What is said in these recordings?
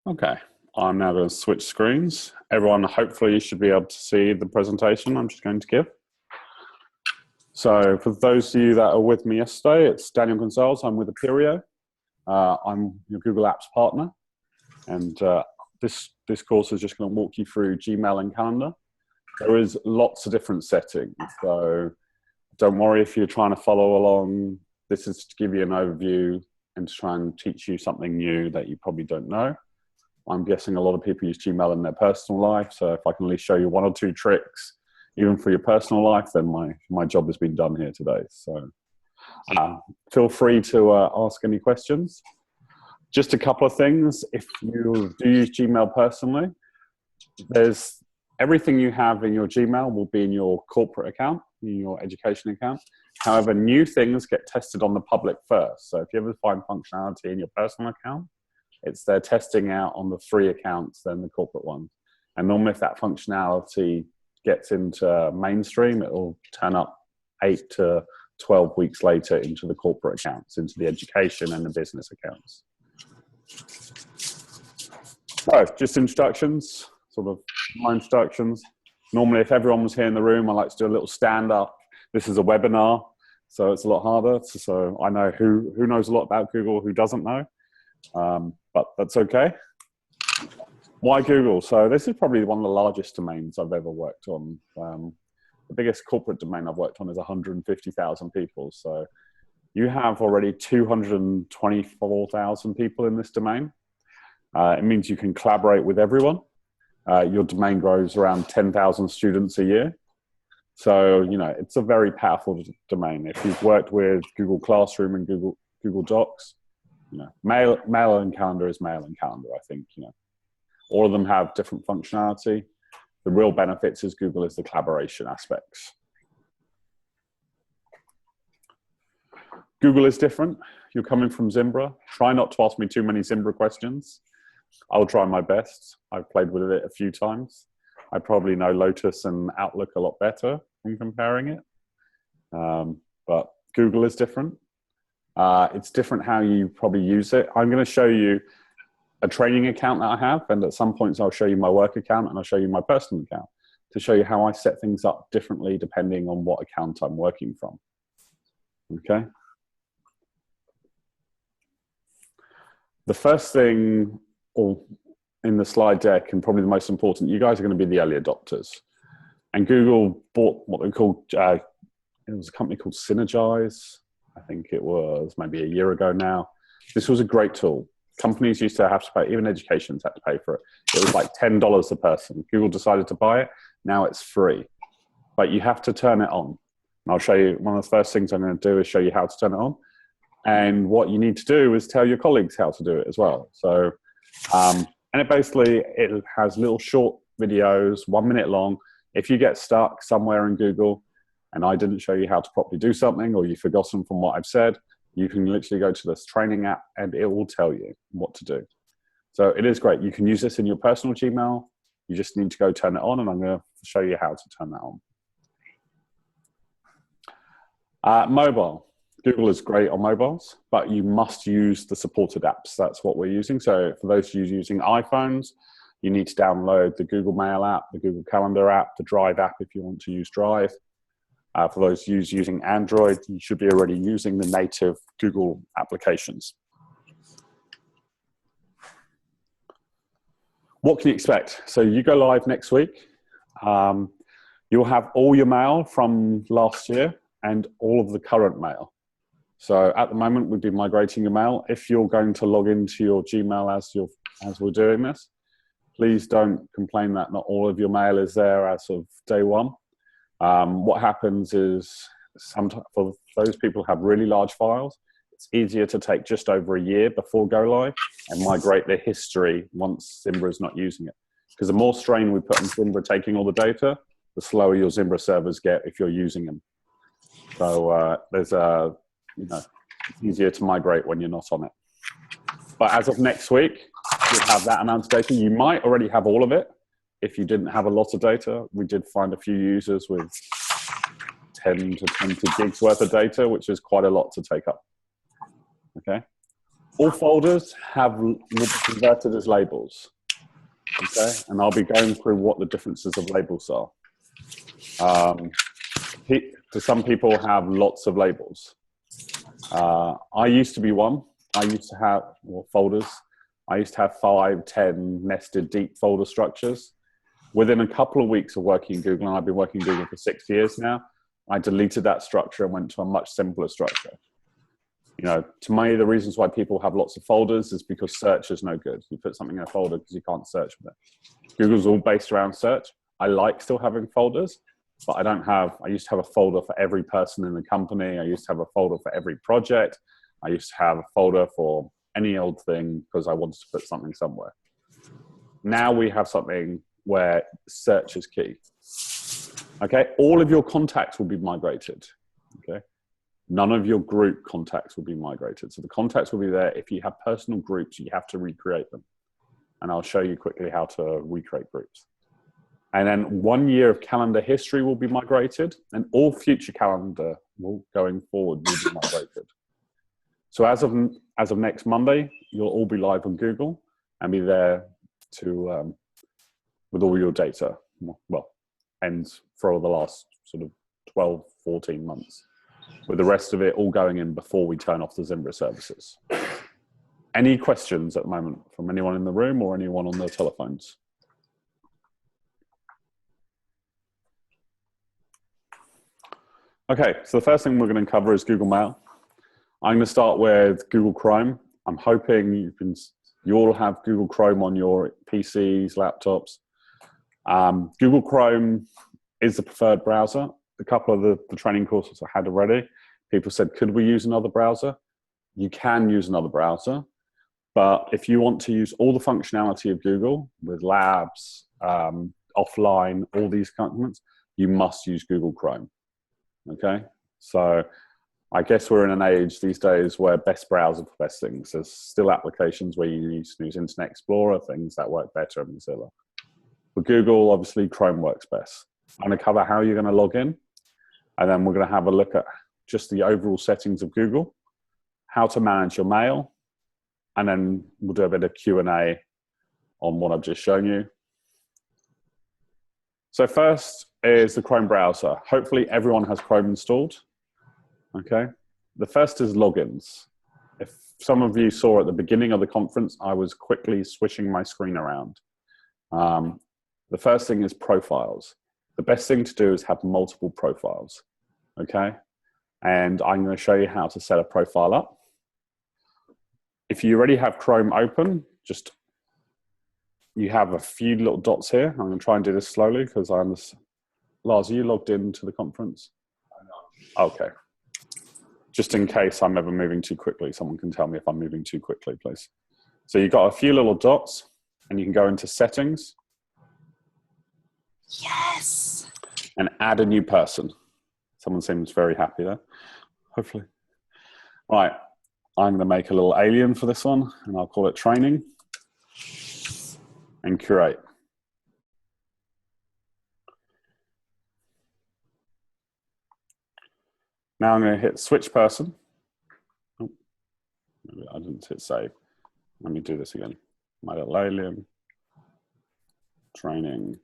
Okay, I'm now going to switch screens. Everyone, hopefully, should be able to see the presentation I'm just going to give. So, for those of you that are with me yesterday, it's Daniel Gonzalez. I'm with Aperio. I'm your Google Apps partner, and this course is just going to walk you through Gmail and Calendar. There is lots of different settings, so don't worry if you're trying to follow along. This is to give you an overview and to try and teach you something new that you probably don't know. I'm guessing a lot of people use Gmail in their personal life, so if I can at least show you one or two tricks, even for your personal life, then my job has been done here today. So feel free to ask any questions. Just a couple of things. If you do use Gmail personally, there's everything you have in your Gmail will be in your corporate account, in your education account. However, new things get tested on the public first. So if you ever find functionality in your personal account, they're testing out on the free accounts, then the corporate ones. And normally if that functionality gets into mainstream, it will turn up 8 to 12 weeks later into the corporate accounts, into the education and the business accounts. So just introductions, sort of my introductions. Normally if everyone was here in the room, I like to do a little stand up. This is a webinar, so it's a lot harder. So I know who knows a lot about Google, who doesn't know. But that's okay. Why Google? So this is probably one of the largest domains I've ever worked on. The biggest corporate domain I've worked on is 150,000 people. So you have already 224,000 people in this domain. It means you can collaborate with everyone. Your domain grows around 10,000 students a year. So, you know, it's a very powerful domain. If you've worked with Google Classroom and Google Docs, you know, mail and calendar is mail and calendar, I think, you know. All of them have different functionality. The real benefits is Google is the collaboration aspects. Google is different. You're coming from Zimbra. Try not to ask me too many Zimbra questions. I'll try my best. I've played with it a few times. I probably know Lotus and Outlook a lot better in comparing it. But Google is different. It's different how you probably use it. I'm going to show you a training account that I have, and at some points I'll show you my work account and I'll show you my personal account to show you how I set things up differently depending on what account I'm working from. Okay. The first thing in the slide deck, and probably the most important, you guys are going to be the early adopters. And Google bought what they called, it was a company called Synergize. I think it was maybe a year ago now. This was a great tool. Companies used to have to pay, even educations had to pay for it. It was like $10 a person. Google decided to buy it. Now it's free, but you have to turn it on. And I'll show you, one of the first things I'm going to do is show you how to turn it on. And what you need to do is tell your colleagues how to do it as well. So, and it has little short videos, 1 minute long. If you get stuck somewhere in Google and I didn't show you how to properly do something, or you've forgotten from what I've said, you can literally go to this training app and it will tell you what to do. So it is great. You can use this in your personal Gmail. You just need to go turn it on, and I'm going to show you how to turn that on. Mobile. Google is great on mobiles, but you must use the supported apps. That's what we're using. So for those of you using iPhones, you need to download the Google Mail app, the Google Calendar app, the Drive app if you want to use Drive. For those using Android, you should be already using the native Google applications. What can you expect? So you go live next week. You'll have all your mail from last year and all of the current mail. So at the moment, we'd be migrating your mail. If you're going to log into your Gmail as we're doing this, please don't complain that not all of your mail is there as of day one. What happens is sometimes for those people who have really large files, it's easier to take just over a year before go live and migrate their history once Zimbra is not using it. Because the more strain we put on Zimbra taking all the data, the slower your Zimbra servers get if you're using them. So it's easier to migrate when you're not on it. But as of next week, you'll have that amount of data. You might already have all of it. If you didn't have a lot of data, we did find a few users with 10 to 20 gigs worth of data, which is quite a lot to take up. Okay. All folders will be converted as labels. Okay, and I'll be going through what the differences of labels are. Some people have lots of labels. I used to be one. I used to have folders. I used to have 5, 10 nested deep folder structures. Within a couple of weeks of working in Google, and I've been working in Google for 6 years now, I deleted that structure and went to a much simpler structure. You know, to me, the reasons why people have lots of folders is because search is no good. You put something in a folder because you can't search with it. Google's all based around search. I like still having folders, but I used to have a folder for every person in the company. I used to have a folder for every project. I used to have a folder for any old thing because I wanted to put something somewhere. Now we have something where search is key. Okay, all of your contacts will be migrated. Okay. None of your group contacts will be migrated. So the contacts will be there. If you have personal groups, you have to recreate them. And I'll show you quickly how to recreate groups. And then 1 year of calendar history will be migrated, and all future calendar going forward will be migrated. So as of next Monday, you'll all be live on Google and be there to with all your data. Well, and for the last sort of 12, 14 months. With the rest of it all going in before we turn off the Zimbra services. Any questions at the moment from anyone in the room or anyone on their telephones? Okay, so the first thing we're going to cover is Google Mail. I'm going to start with Google Chrome. I'm hoping you all have Google Chrome on your PCs, laptops. Google Chrome is the preferred browser. A couple of the training courses I had already, people said, could we use another browser? You can use another browser, but if you want to use all the functionality of Google with labs, offline, all these components, you must use Google Chrome. Okay, so I guess we're in an age these days where best browser for best things. There's still applications where you use Internet Explorer, things that work better in Mozilla. For Google, obviously Chrome works best. I'm going to cover how you're going to log in. And then we're going to have a look at just the overall settings of Google, how to manage your mail, and then we'll do a bit of Q&A on what I've just shown you. So first is the Chrome browser. Hopefully everyone has Chrome installed. Okay. The first is logins. If some of you saw at the beginning of the conference, I was quickly switching my screen around. The first thing is profiles. The best thing to do is have multiple profiles, okay? And I'm going to show you how to set a profile up. If you already have Chrome open, you have a few little dots here. I'm going to try and do this slowly because Lars, are you logged into the conference? Okay. Just in case I'm ever moving too quickly, someone can tell me if I'm moving too quickly, please. So you've got a few little dots and you can go into settings. Yes. And add a new person. Someone seems very happy there, hopefully. Right, I'm going to make a little alien for this one, and I'll call it training, and curate. Now I'm going to hit switch person. Oh, I didn't hit save. Let me do this again. My little alien, training,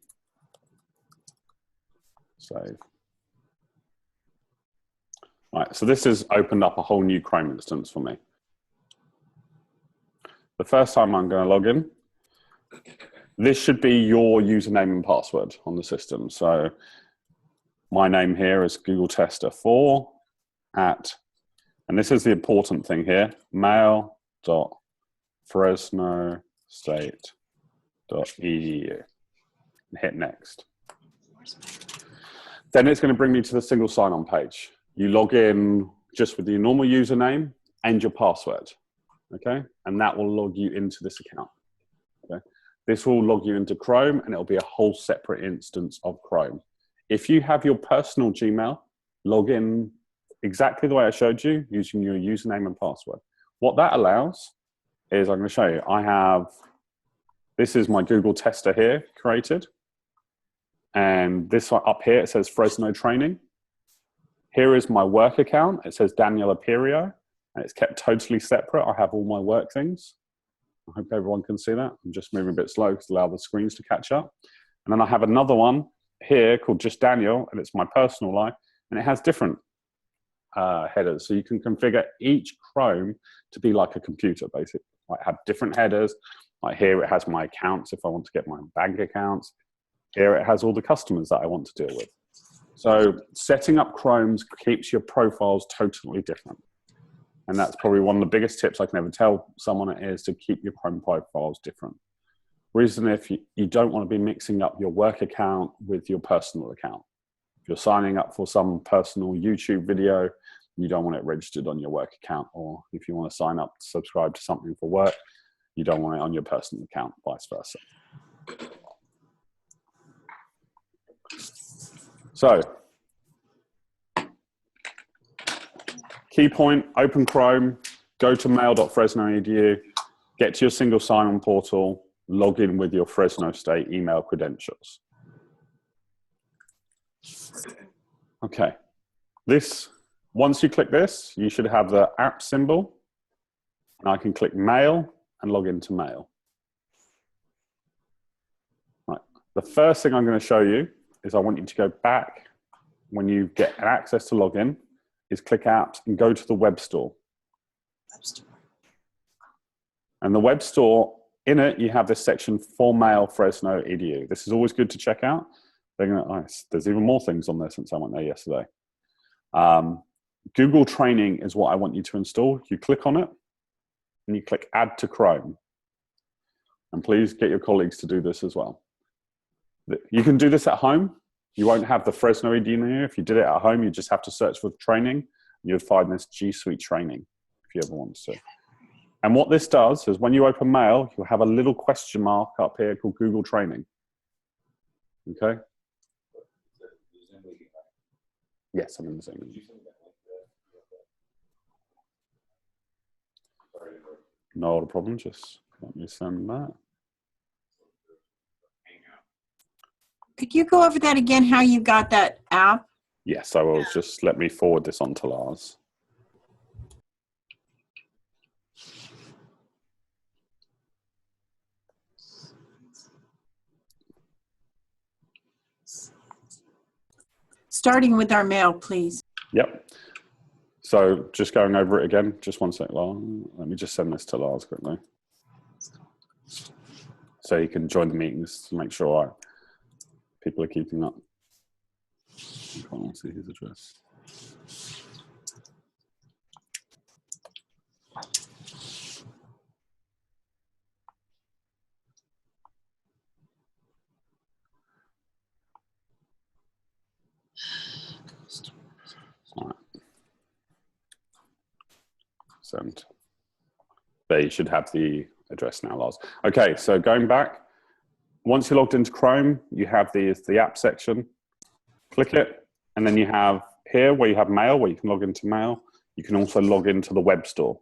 save. Right, so this has opened up a whole new Chrome instance for me. The first time I'm going to log in, this should be your username and password on the system. So my name here is Google Tester 4 at, and this is the important thing here, mail.fresnostate.edu. Hit next. Then it's going to bring me to the single sign-on page. You log in just with your normal username and your password, okay? And that will log you into this account, okay? This will log you into Chrome, and it'll be a whole separate instance of Chrome. If you have your personal Gmail, log in exactly the way I showed you, using your username and password. What that allows is, I'm going to show you, this is my Google Tester here created. And this one up here, it says Fresno Training. Here is my work account. It says Daniel Aperio. and it's kept totally separate. I have all my work things. I hope everyone can see that. I'm just moving a bit slow to allow the screens to catch up. And then I have another one here called Just Daniel, and it's my personal life, and it has different headers. So you can configure each Chrome to be like a computer, basically. Like have different headers. Like here it has my accounts if I want to get my bank accounts. Here it has all the customers that I want to deal with. So setting up Chromes keeps your profiles totally different. And that's probably one of the biggest tips I can ever tell someone is to keep your Chrome profiles different. Reason if you don't want to be mixing up your work account with your personal account. If you're signing up for some personal YouTube video, you don't want it registered on your work account. Or if you want to sign up, subscribe to something for work, you don't want it on your personal account, vice versa. So, key point, open Chrome, go to mail.fresno.edu, get to your single sign-on portal, log in with your Fresno State email credentials. Okay, once you click this, you should have the app symbol, and I can click Mail and log into Mail. Right. The first thing I'm going to show you is I want you to go back when you get access to login, is click Apps and go to the web store. And the web store, in it, you have this section for Mail Fresno EDU. This is always good to check out. There's even more things on there since I went there yesterday. Google Training is what I want you to install. You click on it and you click Add to Chrome. And please get your colleagues to do this as well. You can do this at home. You won't have the Fresno EDU here. If you did it at home, you just have to search for training. You'd find this G Suite training if you ever want to. And what this does is when you open Mail, you'll have a little question mark up here called Google Training. Okay? Yes, I'm in the Zoom. Not a problem, just let me send that. Could you go over that again, how you got that app? Yes, I will. Just let me forward this on to Lars. Starting with our mail, please. Yep. So just going over it again, just one sec, Lars. Let me just send this to Lars quickly. So you can join the meetings to make sure people are keeping up. I can't see his address. All right. Send. There, you should have the address now, Lars. Okay, so going back, once you're logged into Chrome, you have the app section. Click it, and then you have here where you have Mail, where you can log into Mail. You can also log into the web store.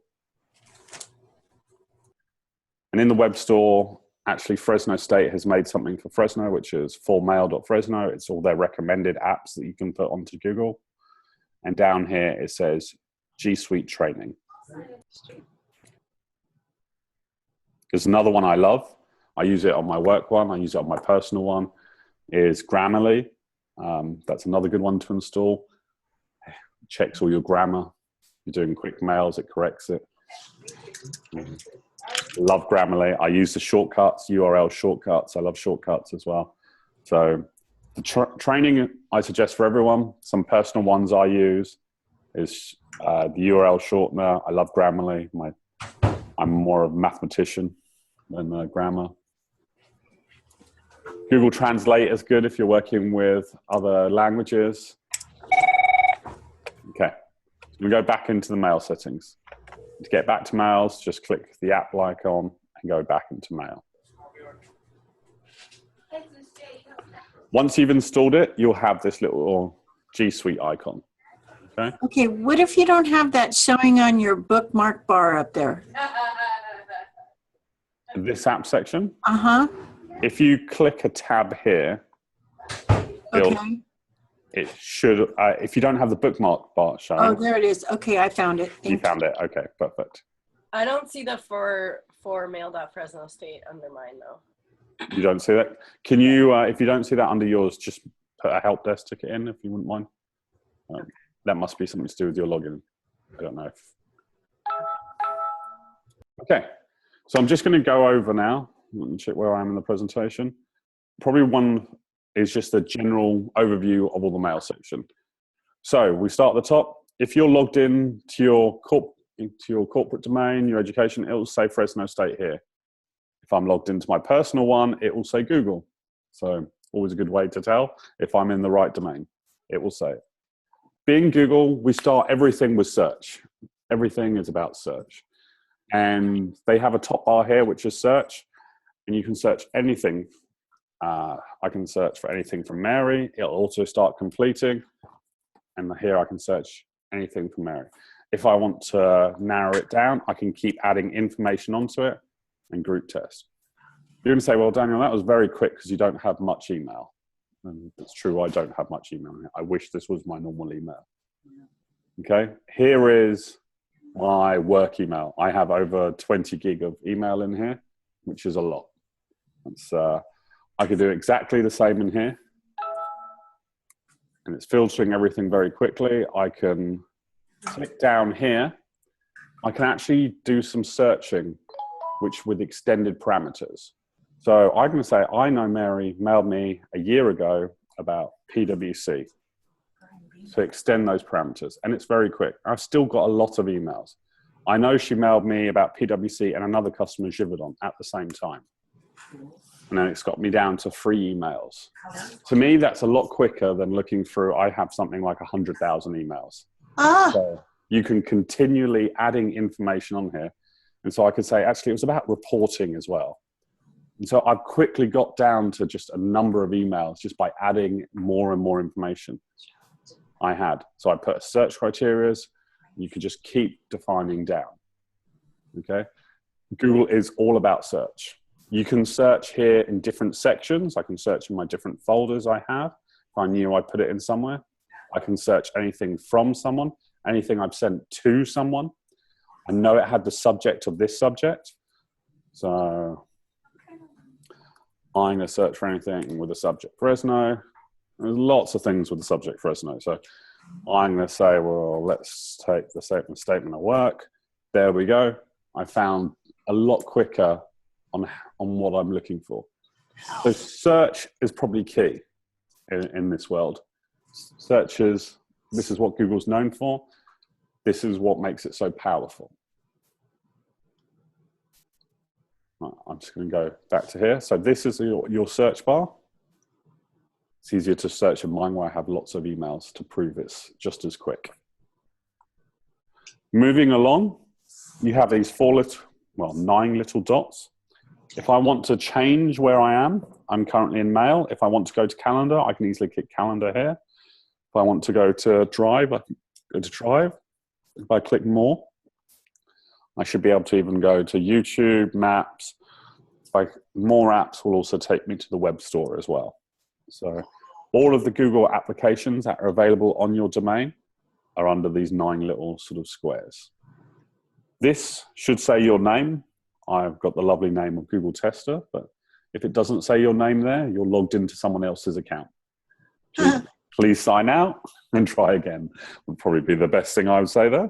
And in the web store, actually Fresno State has made something for Fresno, which is formail.fresno. It's all their recommended apps that you can put onto Google. And down here it says G Suite Training. There's another one I love. I use it on my work one. I use it on my personal one. Is Grammarly. That's another good one to install. Checks all your grammar. You're doing quick mails, it corrects it. Love Grammarly. I use the shortcuts, URL shortcuts. I love shortcuts as well. So the training I suggest for everyone, some personal ones I use is the URL shortener. I love Grammarly. I'm more of a mathematician than grammar. Google Translate is good if you're working with other languages. Okay, we go back into the mail settings. To get back to mails, just click the app icon and go back into Mail. Once you've installed it, you'll have this little G Suite icon. Okay. Okay, what if you don't have that showing on your bookmark bar up there? This app section? Uh-huh. If you click a tab here, Okay. it should, if you don't have the bookmark bar showing. Oh, there it is. Okay, I found it. You found it. Okay, perfect. I don't see the for mail.fresno state under mine though. You don't see that? Can you, if you don't see that under yours, just put a help desk ticket in if you wouldn't mind. That must be something to do with your login. I don't know if. Okay, so I'm just going to go over now. Let me check where I am in the presentation. Probably one is just a general overview of all the mail section. So we start at the top. If you're logged in to your corporate domain, your education, it will say Fresno State here. If I'm logged into my personal one, it will say Google. So always a good way to tell if I'm in the right domain. It will say it. Being Google, we start everything with search. Everything is about search. And they have a top bar here, which is search. And you can search anything. I can search for anything from Mary. It'll also start completing. And here I can search anything from Mary. If I want to narrow it down, I can keep adding information onto it and group test. You're going to say, well, Daniel, that was very quick because you don't have much email. And it's true, I don't have much email. I wish this was my normal email. Okay, here is my work email. I have over 20 gig of email in here, which is a lot. It's, I could do exactly the same in here. And it's filtering everything very quickly. I can click down here. I can actually do some searching, which with extended parameters. So I'm going to say, I know Mary mailed me a year ago about PwC. So extend those parameters. And it's very quick. I've still got a lot of emails. I know she mailed me about PwC and another customer, Givaudan, at the same time. And then it's got me down to 3 emails. To me, that's a lot quicker than looking through, I have something like 100,000 emails. So you can continually adding information on here. And so I could say, actually, it was about reporting as well. And so I've quickly got down to just a number of emails just by adding more and more information I had. So I put search criteria. You could just keep defining down. Okay. Google is all about search. You can search here in different sections. I can search in my different folders I have. If I knew I put it in somewhere, I can search anything from someone, anything I've sent to someone. I know it had the subject of this subject. So I'm going to search for anything with the subject Fresno. There's lots of things with the subject Fresno. So I'm going to say, well, let's take the statement of work. There we go. I found a lot quicker on what I'm looking for. So search is probably key in this world. Search is, this is what Google's known for. This is what makes it so powerful. I'm just going to go back to here. So this is your search bar. It's easier to search in mine where I have lots of emails to prove it's just as quick. Moving along, you have these 9 little dots. If I want to change where I am, I'm currently in mail. If I want to go to calendar, I can easily click calendar here. If I want to go to drive, I can go to drive. If I click more, I should be able to even go to YouTube, Maps. More apps will also take me to the web store as well. So all of the Google applications that are available on your domain are under these 9 little sort of squares. This should say your name. I've got the lovely name of Google Tester, but if it doesn't say your name there, you're logged into someone else's account. Please sign out and try again. Would probably be the best thing I would say there.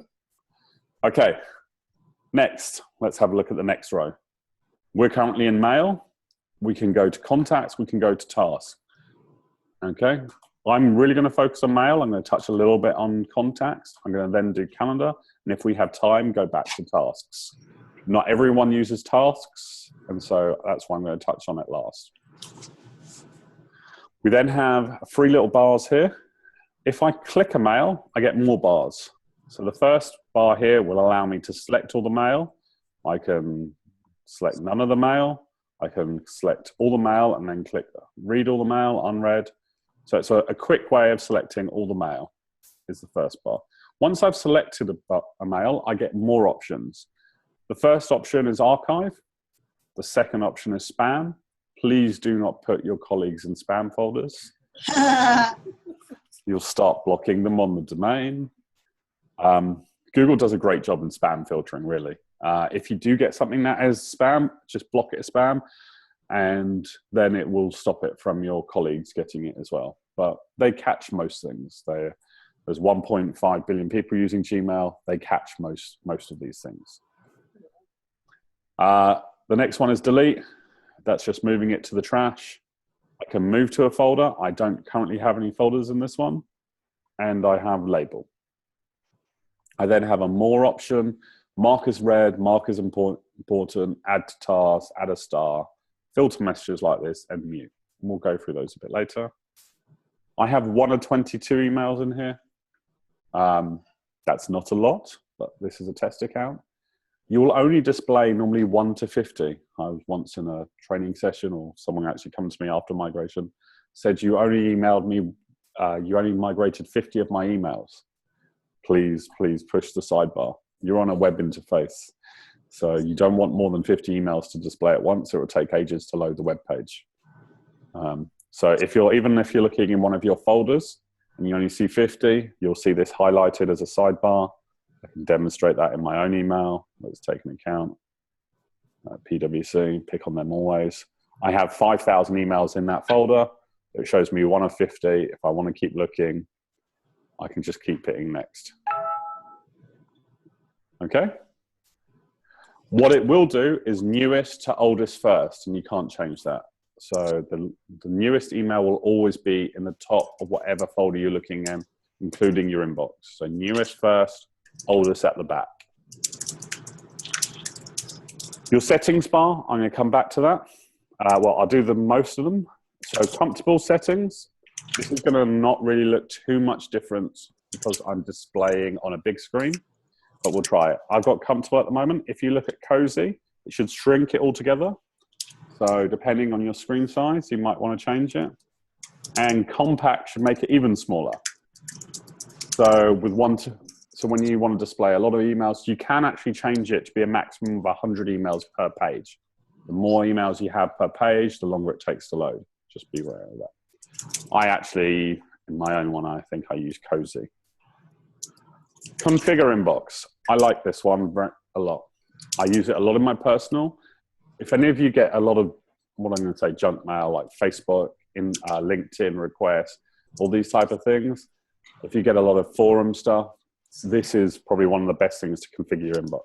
Okay. Next, let's have a look at the next row. We're currently in mail. We can go to contacts. We can go to tasks. Okay. I'm really going to focus on mail. I'm going to touch a little bit on contacts. I'm going to then do calendar. And if we have time, go back to tasks. Not everyone uses tasks. And so that's why I'm going to touch on it last. We then have 3 little bars here. If I click a mail, I get more bars. So the first bar here will allow me to select all the mail. I can select none of the mail. I can select all the mail and then click read all the mail, unread. So it's a quick way of selecting all the mail is the first bar. Once I've selected a mail, I get more options. The first option is archive. The second option is spam. Please do not put your colleagues in spam folders. You'll start blocking them on the domain. Google does a great job in spam filtering, really. If you do get something that is spam, just block it as spam, and then it will stop it from your colleagues getting it as well. But they catch most things. There's 1.5 billion people using Gmail. They catch most of these things. The next one is delete. That's just moving it to the trash. I can move to a folder. I don't currently have any folders in this one. And I have label. I then have a more option, mark as read, mark as important, add to task, add a star, filter messages like this, and mute. And we'll go through those a bit later. I have 1 of 22 emails in here. That's not a lot, but this is a test account. You will only display normally 1 to 50. I was once in a training session, or someone actually come to me after migration, said you only emailed me, you only migrated 50 of my emails. Please push the sidebar. You're on a web interface, so you don't want more than 50 emails to display at once. It will take ages to load the web page. So even if you're looking in one of your folders and you only see 50, you'll see this highlighted as a sidebar. I can demonstrate that in my own email. Let's take an account. PwC, pick on them always. I have 5,000 emails in that folder. It shows me 1 of 50. If I want to keep looking, I can just keep hitting next. Okay? What it will do is newest to oldest first, and you can't change that. So the newest email will always be in the top of whatever folder you're looking in, including your inbox. So newest first, oldest at the back. Your settings bar, I'm going to come back to that. Well, I'll do most of them. So comfortable settings. This is going to not really look too much different because I'm displaying on a big screen, but we'll try it. I've got comfortable at the moment. If you look at cozy, it should shrink it all together. So depending on your screen size, you might want to change it. And compact should make it even smaller. So so when you want to display a lot of emails, you can actually change it to be a maximum of 100 emails per page. The more emails you have per page, the longer it takes to load. Just be aware of that. I actually, in my own one, I think I use cozy. Configure inbox. I like this one a lot. I use it a lot in my personal. If any of you get a lot of, what I'm going to say, junk mail, like Facebook, LinkedIn requests, all these type of things, if you get a lot of forum stuff, this is probably one of the best things to configure your inbox.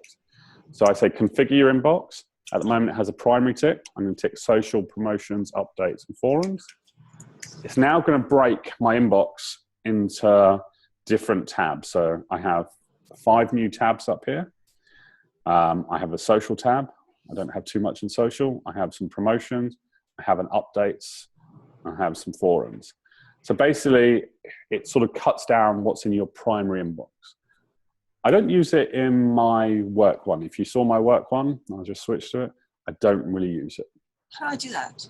So I say configure your inbox. At the moment, it has a primary tick. I'm going to tick social, promotions, updates, and forums. It's now going to break my inbox into different tabs. So I have 5 new tabs up here. I have a social tab. I don't have too much in social. I have some promotions. I have an updates. I have some forums. So basically, it sort of cuts down what's in your primary inbox. I don't use it in my work one. If you saw my work one, I'll just switch to it. I don't really use it. How do I do that?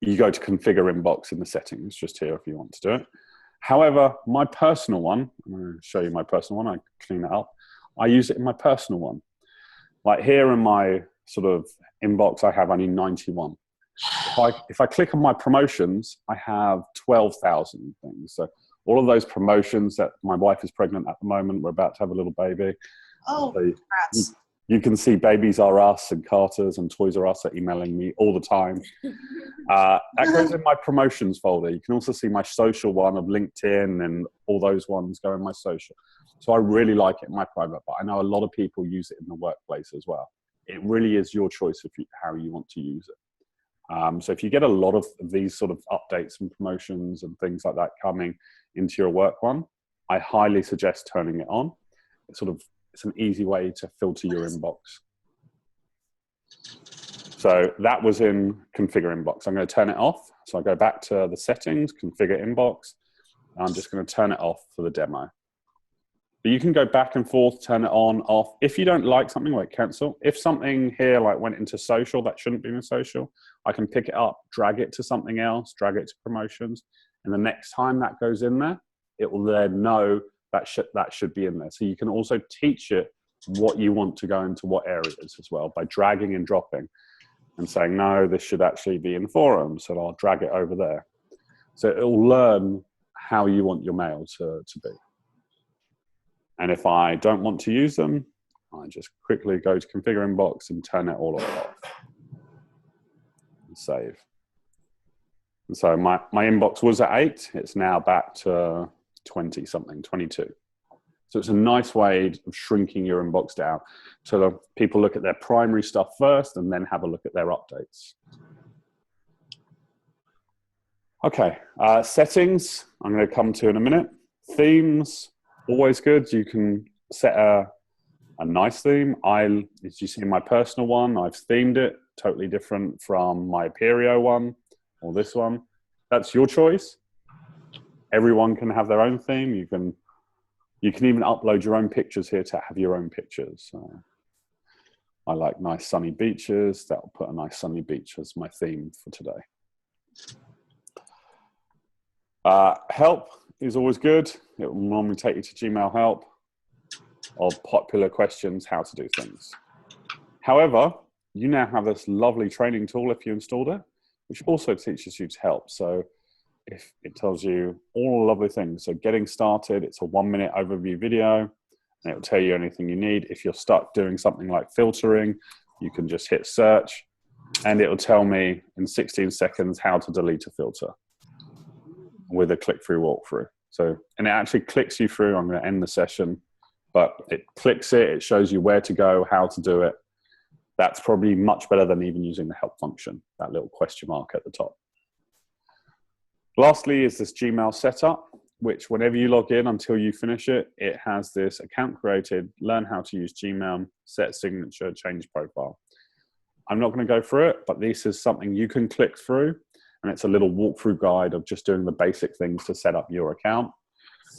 You go to configure inbox in the settings, just here if you want to do it. However, my personal one, I'm going to show you my personal one. I clean it up. I use it in my personal one. Like here in my sort of inbox, I have only 91. If I click on my promotions, I have 12,000 things. So all of those promotions that my wife is pregnant at the moment, we're about to have a little baby. Oh, So congrats. you can see Babies R Us and Carter's and Toys R Us are emailing me all the time. That goes in my promotions folder. You can also see my social one of LinkedIn, and all those ones go in my social. So I really like it in my private, but I know a lot of people use it in the workplace as well. It really is your choice of how you want to use it. So if you get a lot of these sort of updates and promotions and things like that coming into your work one, I highly suggest turning it on. It's an easy way to filter your inbox. So that was in configure inbox. I'm going to turn it off. So I go back to the settings, configure inbox. And I'm just going to turn it off for the demo. But you can go back and forth, turn it on, off. If you don't like something, like cancel. If something here like went into social that shouldn't be in social, I can pick it up, drag it to something else, drag it to promotions. And the next time that goes in there, it will then know that should be in there. So you can also teach it what you want to go into what areas as well by dragging and dropping and saying, no, this should actually be in forums, so I'll drag it over there. So it will learn how you want your mail to be. And if I don't want to use them, I just quickly go to configure inbox and turn it all off. And save. And so my inbox was at 8. It's now back to 20 something, 22. So it's a nice way of shrinking your inbox down so people look at their primary stuff first and then have a look at their updates. Okay, settings, I'm going to come to in a minute. Themes, always good. You can set a nice theme. As you see my personal one, I've themed it, totally different from my Apereo one or this one. That's your choice. Everyone can have their own theme. You can even upload your own pictures here to have your own pictures. So I like nice sunny beaches. That'll put a nice sunny beach as my theme for today. Help is always good. It will normally take you to Gmail help of popular questions, how to do things. However, you now have this lovely training tool if you installed it, which also teaches you to help. So if it tells you all lovely things. So getting started, it's a 1-minute overview video, and it will tell you anything you need. If you're stuck doing something like filtering, you can just hit search, and it will tell me in 16 seconds how to delete a filter with a click-through walkthrough. So, and it actually clicks you through. I'm going to end the session, but it clicks it. It shows you where to go, how to do it. That's probably much better than even using the help function, that little question mark at the top. Lastly is this Gmail setup, which whenever you log in until you finish it, it has this account created, learn how to use Gmail, set signature, change profile. I'm not going to go through it, but this is something you can click through, and it's a little walkthrough guide of just doing the basic things to set up your account.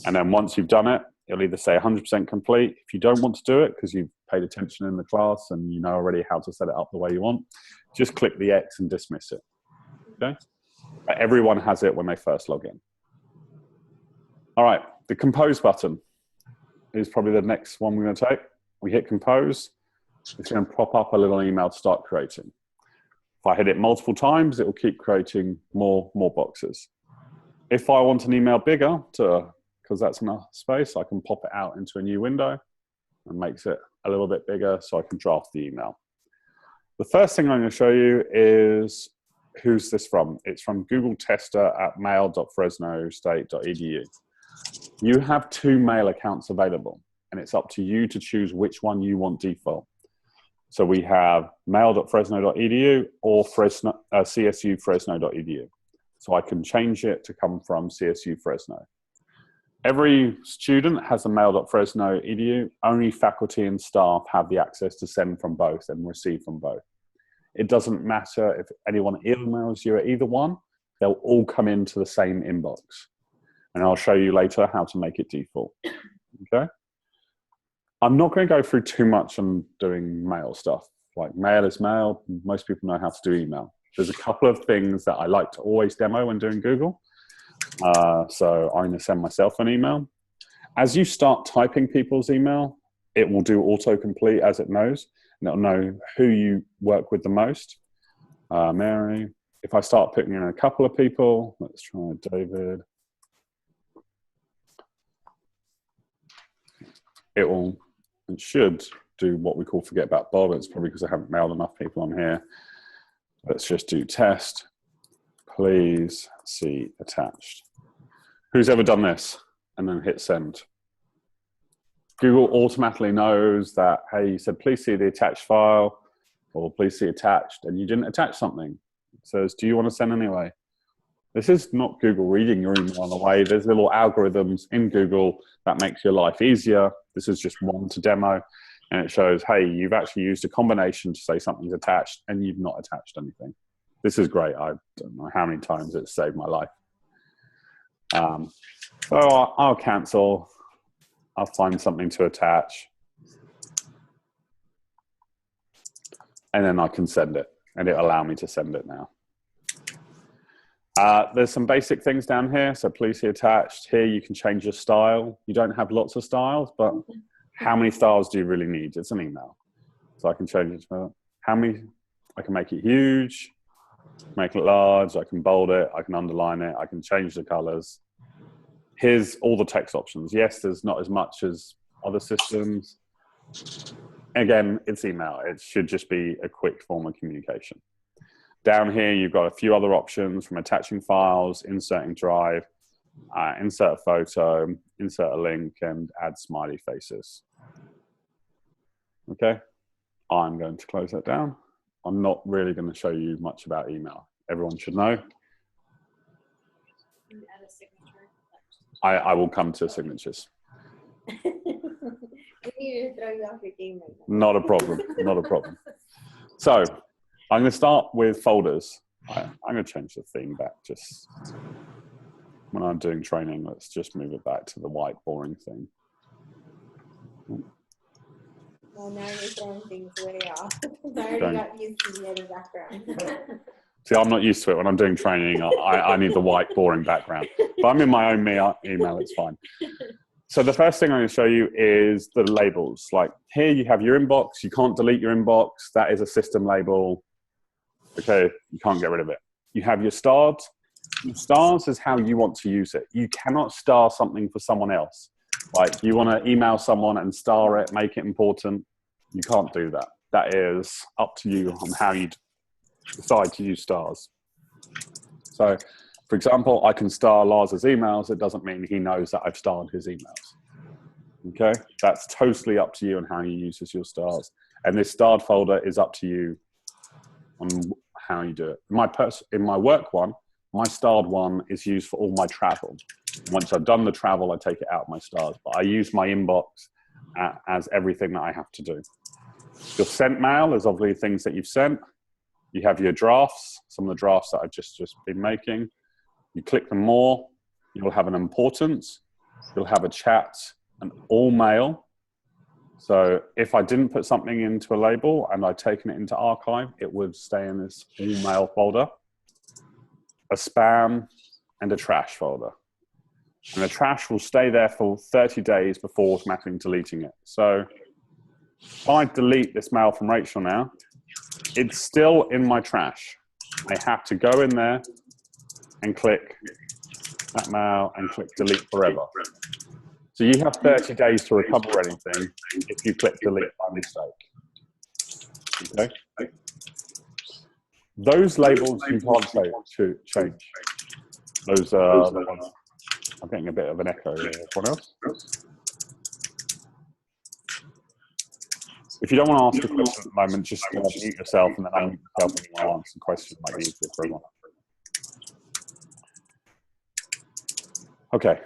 And then once you've done it, it'll either say 100% complete. If you don't want to do it because you've paid attention in the class and you know already how to set it up the way you want, just click the X and dismiss it. Okay? But everyone has it when they first log in. All right, the compose button is probably the next one we're going to take. We hit compose. It's going to pop up a little email to start creating. If I hit it multiple times, it will keep creating more boxes. If I want an email bigger, because that's enough space, I can pop it out into a new window and makes it a little bit bigger so I can draft the email. The first thing I'm going to show you is who's this from. It's from Google Tester at mail.fresnostate.edu. You have 2 mail accounts available, and it's up to you to choose which one you want default. So we have mail.fresno.edu or csufresno.edu. So I can change it to come from CSU Fresno. Every student has a mail.fresno.edu. Only faculty and staff have the access to send from both and receive from both. It doesn't matter if anyone emails you at either one, they'll all come into the same inbox. And I'll show you later how to make it default. Okay? I'm not going to go through too much on doing mail stuff. Like mail is mail. Most people know how to do email. There's a couple of things that I like to always demo when doing Google. So I'm going to send myself an email. As you start typing people's email, it will do autocomplete as it knows. And it'll know who you work with the most. Mary. If I start putting in a couple of people, let's try David. It should do what we call forget about Bob. It's probably because I haven't mailed enough people on here. Let's just do test. Please see attached. Who's ever done this? And then hit send. Google automatically knows that, hey, you said, please see the attached file, or please see attached, and you didn't attach something. It says, do you want to send anyway? This is not Google reading your email on the way. There's little algorithms in Google that makes your life easier. This is just one to demo. And it shows, hey, you've actually used a combination to say something's attached and you've not attached anything. This is great. I don't know how many times it's saved my life. So I'll cancel. I'll find something to attach. And then I can send it. And it'll allow me to send it now. There's some basic things down here. So please see attached. Here you can change your style. You don't have lots of styles, but how many styles do you really need? It's an email. So I can change it to how many. I can make it huge, make it large. I can bold it. I can underline it. I can change the colors. here's all the text options. Yes, there's not as much as other systems. Again, it's email. It should just be a quick form of communication. Down here, you've got a few other options from attaching files, inserting drive, insert a photo, insert a link, and add smiley faces. Okay, I'm going to close that down. I'm not really going to show you much about email. Everyone should know. Add a signature. I will come to signatures. We need to throw you off your game right now. Not a problem, not a problem. So I'm going to start with folders. I'm going to change the theme back just when I'm doing training. Let's just move it back to the white boring thing. Well, now you're throwing things way off. I already got used to the other background. See, I'm not used to it. When I'm doing training, I need the white boring background. But I'm in my own email, it's fine. So the first thing I'm going to show you is the labels. Like here you have your inbox. You can't delete your inbox. That is a system label. Okay, you can't get rid of it. You have your stars. Your stars is how you want to use it. You cannot star something for someone else. Like you want to email someone and star it, make it important. You can't do that. That is up to you on how you decide to use stars. So, for example, I can star Lars's emails. It doesn't mean he knows that I've starred his emails. Okay, that's totally up to you on how you use your stars. And this starred folder is up to you on how you do it. In my work one, my starred one is used for all my travel. Once I've done the travel, I take it out of my stars. But I use my inbox as everything that I have to do. Your sent mail is obviously things that you've sent. You have your drafts, some of the drafts that I've just been making. You click them more, you'll have an importance, you'll have a chat, an all mail. So if I didn't put something into a label and I'd taken it into archive, it would stay in this all mail folder, a spam, and a trash folder. And the trash will stay there for 30 days before automatically deleting it. So if I delete this mail from Rachel now, it's still in my trash. I have to go in there and click that mail and click delete forever. So you have 30 days to recover anything if you click delete by mistake. Okay? Those labels you can't change. Those are the ones. I'm getting a bit of an echo here. Anyone else? If you don't want to ask a question at the moment, just mute yourself and then unmute yourself when you want to answer the question. It might be easier for everyone. Okay.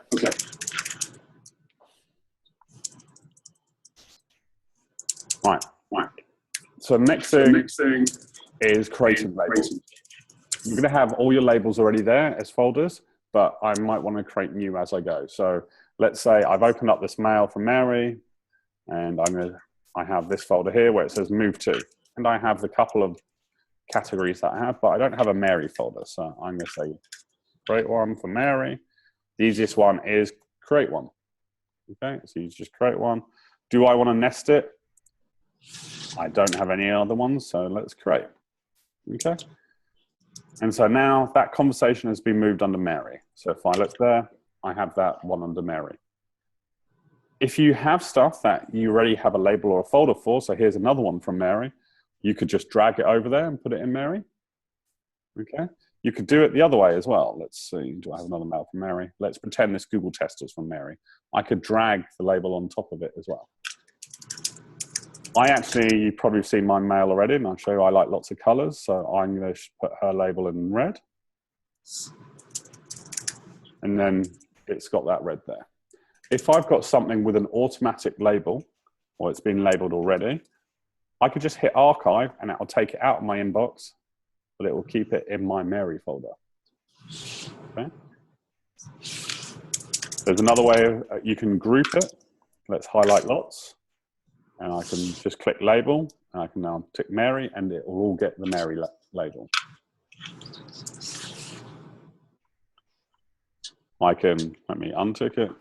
Right. So next thing is creating labels. You're going to have all your labels already there as folders, but I might want to create new as I go. So let's say I've opened up this mail from Mary, and I have this folder here where it says move to, and I have the couple of categories that I have, but I don't have a Mary folder. So I'm going to say create one for Mary. The easiest one is create one. Okay, so you just create one. Do I want to nest it? I don't have any other ones, so let's create. Okay. And so now that conversation has been moved under Mary. So if I look there, I have that one under Mary. If you have stuff that you already have a label or a folder for, so here's another one from Mary, you could just drag it over there and put it in Mary. Okay. You could do it the other way as well. Let's see, do I have another mail from Mary? Let's pretend this Google test is from Mary. I could drag the label on top of it as well. You've probably seen my mail already, and I'll show you I like lots of colors. So I'm going to put her label in red. And then it's got that red there. If I've got something with an automatic label, or it's been labeled already, I could just hit archive and it will take it out of my inbox, but it will keep it in my Mary folder. Okay. There's another way you can group it. Let's highlight lots. And I can just click label, and I can now tick Mary, and it will all get the Mary label. Let me untick it.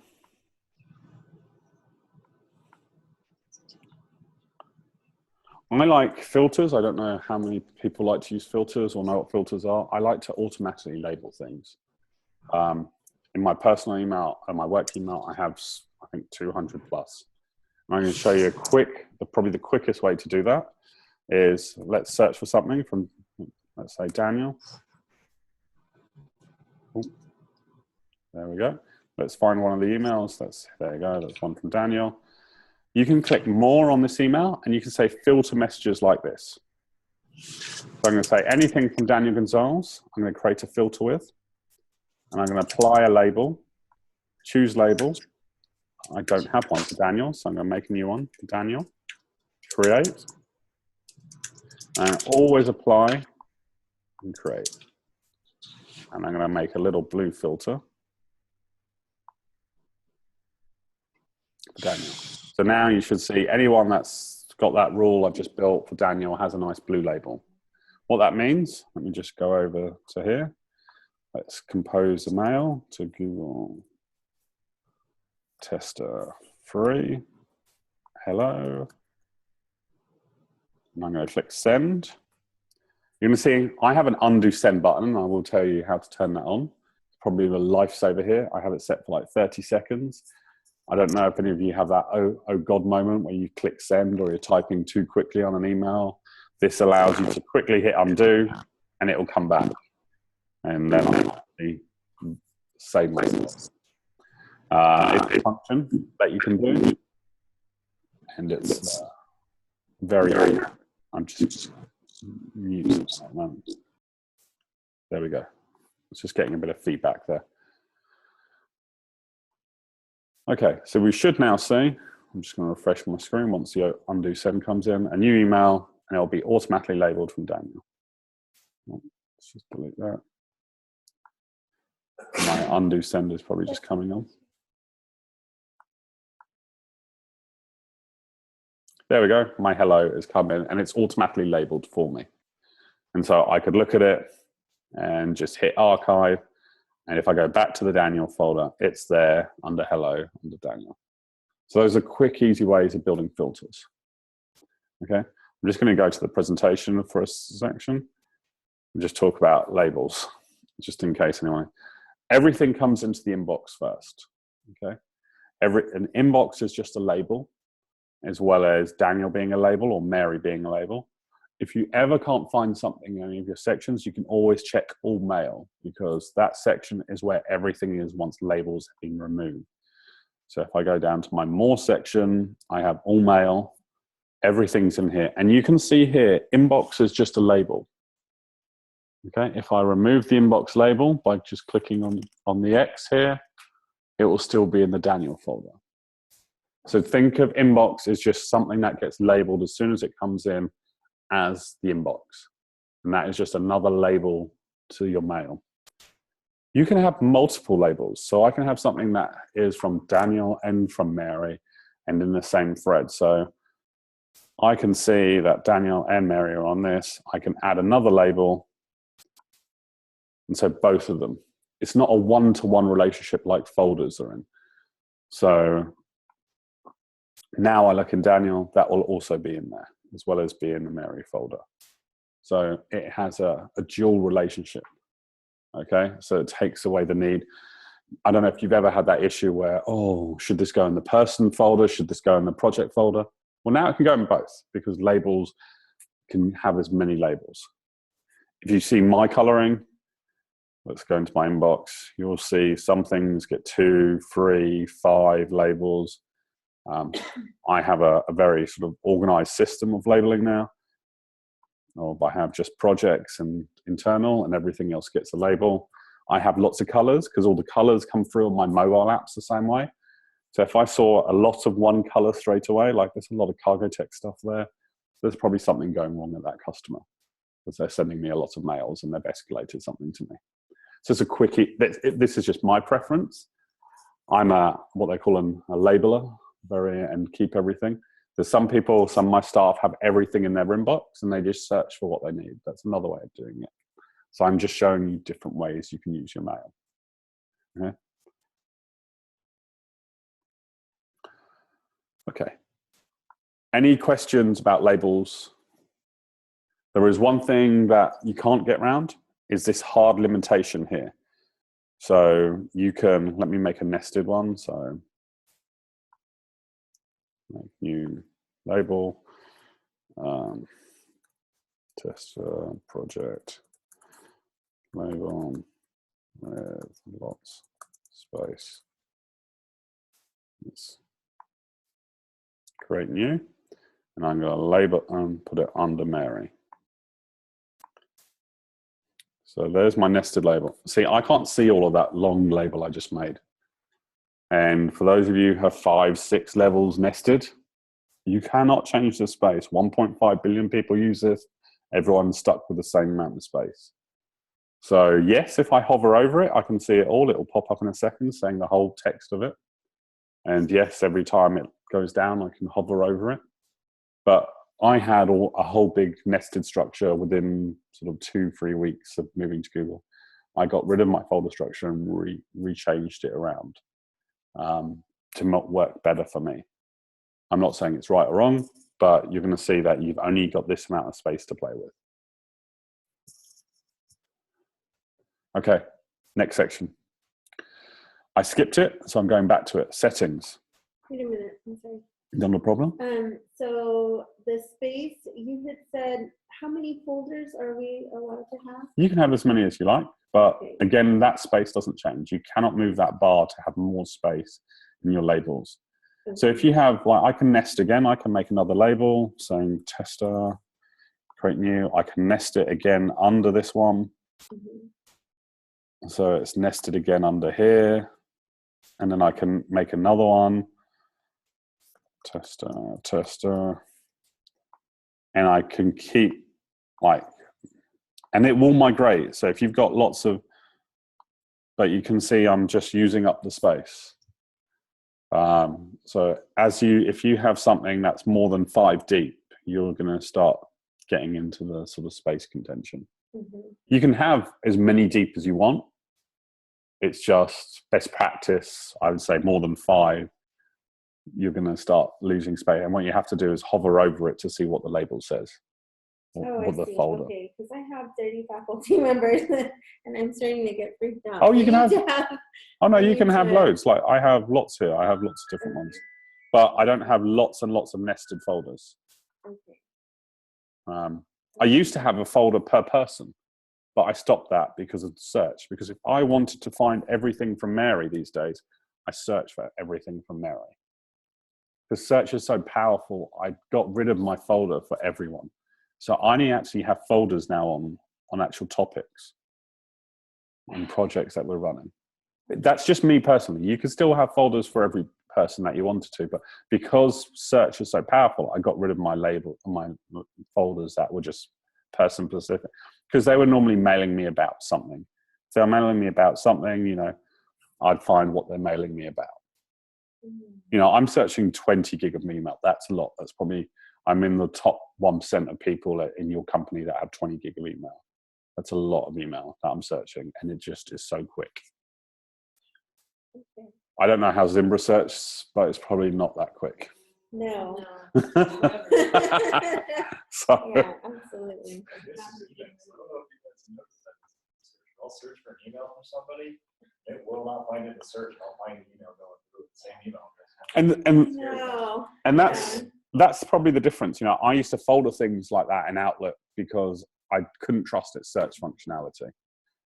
I like filters. I don't know how many people like to use filters or know what filters are. I like to automatically label things. in my personal email and my work email, I have, I think, 200 plus. And I'm going to show you probably the quickest way to do that is let's search for something from, let's say, Daniel. Ooh, there we go. Let's find one of the emails. There you go. That's one from Daniel. You can click more on this email and you can say filter messages like this. So I'm going to say anything from Daniel Gonzalez, I'm going to create a filter with, and I'm going to apply a label, choose label. I don't have one for Daniel, so I'm going to make a new one for Daniel, create, and always apply and create. And I'm going to make a little blue filter for Daniel. So now you should see anyone that's got that rule I've just built for Daniel has a nice blue label. What that means, let me just go over to here. Let's compose a mail to Google tester 3. Hello. And I'm going to click send. You're going to see I have an undo send button, and I will tell you how to turn that on. It's probably the lifesaver here. I have it set for like 30 seconds. I don't know if any of you have that oh God moment where you click send or you're typing too quickly on an email. This allows you to quickly hit undo and it will come back. And then I'll save my emails. It's a function that you can do. And it's very, I'm just muting at the moment. There we go. It's just getting a bit of feedback there. Okay, so we should now see, I'm just going to refresh my screen once the undo send comes in, a new email, and it'll be automatically labeled from Daniel. Let's just delete that. My undo send is probably just coming on. There we go, my hello has come in, and it's automatically labeled for me. And so I could look at it and just hit archive. And if I go back to the Daniel folder, it's there under hello, under Daniel. So those are quick, easy ways of building filters. Okay, I'm just going to go to the presentation for a section and just talk about labels, just in case anyway. Everything comes into the inbox first. Okay, an inbox is just a label, as well as Daniel being a label or Mary being a label. If you ever can't find something in any of your sections, you can always check all mail, because that section is where everything is once labels have been removed. So if I go down to my more section, I have all mail, everything's in here. And you can see here, inbox is just a label. Okay, if I remove the inbox label by just clicking on the X here, it will still be in the Daniel folder. So think of inbox as just something that gets labeled as soon as it comes in as the inbox. And that is just another label to your mail. You can have multiple labels. So I can have something that is from Daniel and from Mary and in the same thread. So I can see that Daniel and Mary are on this. I can add another label. And so both of them. It's not a one-to-one relationship like folders are in. So now I look in Daniel, that will also be in there, as well as be in the Mary folder. So it has a dual relationship, okay? So it takes away the need. I don't know if you've ever had that issue where, oh, should this go in the person folder? Should this go in the project folder? Well, now it can go in both, because labels can have as many labels. If you see my coloring, let's go into my inbox, you'll see some things get 2, 3, 5 labels. I have a very sort of organized system of labeling now. Or I have just projects and internal, and everything else gets a label. I have lots of colors, because all the colors come through on my mobile apps the same way. So if I saw a lot of one color straight away, like there's a lot of cargo tech stuff there, there's probably something going wrong at that customer, because they're sending me a lot of mails and they've escalated something to me. So it's a quickie. This is just my preference. I'm what they call a labeler, and keep everything. There's some people, some of my staff have everything in their inbox and they just search for what they need. That's another way of doing it. So I'm just showing you different ways you can use your mail. Okay. Okay. Any questions about labels? There is one thing that you can't get around, is this hard limitation here. So you can, let me make a nested one. So make new label, test project label with lots space. Let's create new, and I'm going to label and put it under Mary. So there's my nested label. See, I can't see all of that long label I just made. And for those of you who have 5, 6 levels nested, you cannot change the space. 1.5 billion people use this. Everyone's stuck with the same amount of space. So yes, if I hover over it, I can see it all. It will pop up in a second saying the whole text of it. And yes, every time it goes down, I can hover over it. But I had a whole big nested structure within sort of 2-3 weeks of moving to Google. I got rid of my folder structure and rechanged it around to work better for me. I'm not saying it's right or wrong, but you're going to see that you've only got this amount of space to play with. Okay, next section. I skipped it, so I'm going back to it. Settings. Wait a minute, I'm sorry. No problem. So the space, you had said, how many folders are we allowed to have? You can have as many as you like, but Okay. again, that space doesn't change. You cannot move that bar to have more space in your labels. Okay. So if you have, like, I can nest again. I can make another label saying tester, create new. I can nest it again under this one. So it's nested again under here. And then I can make another one. Tester. And I can keep, like, and it will migrate. So if you've got lots of, but you can see I'm just using up the space. So if you have something that's more than 5 deep, you're going to start getting into the sort of space contention. You can have as many deep as you want. It's just best practice. I would say more than 5, you're going to start losing space. And what you have to do is hover over it to see what the label says. I The see. folder. Okay, because I have 30 faculty members and I'm starting to get freaked out. Oh, you can have. Oh no, I you can need have to- loads. Like I have lots here. I have lots of different ones, but I don't have lots and lots of nested folders. Okay. I used to have a folder per person, but I stopped that because of search. Because if I wanted to find everything from Mary these days, I search for everything from Mary. Because search is so powerful, I got rid of my folder for everyone. So I only actually have folders now on actual topics and projects that we're running. That's just me personally. You can still have folders for every person that you wanted to, but because search is so powerful, I got rid of my folders that were just person specific, because they were normally mailing me about something. If they're mailing me about something, you know, I'd find what they're mailing me about. You know, I'm searching 20 gig of email. That's a lot. That's probably, I'm in the top 1% of people in your company that have 20 gig of email. That's a lot of email that I'm searching, and it just is so quick. Okay. I don't know how Zimbra searches, but it's probably not that quick. No. So, Yeah, absolutely. I'll search for an email from somebody. It will not find it in the search. I'll find an email going through the same email address. and that's probably the difference. You know, I used to folder things like that in Outlook because I couldn't trust its search functionality.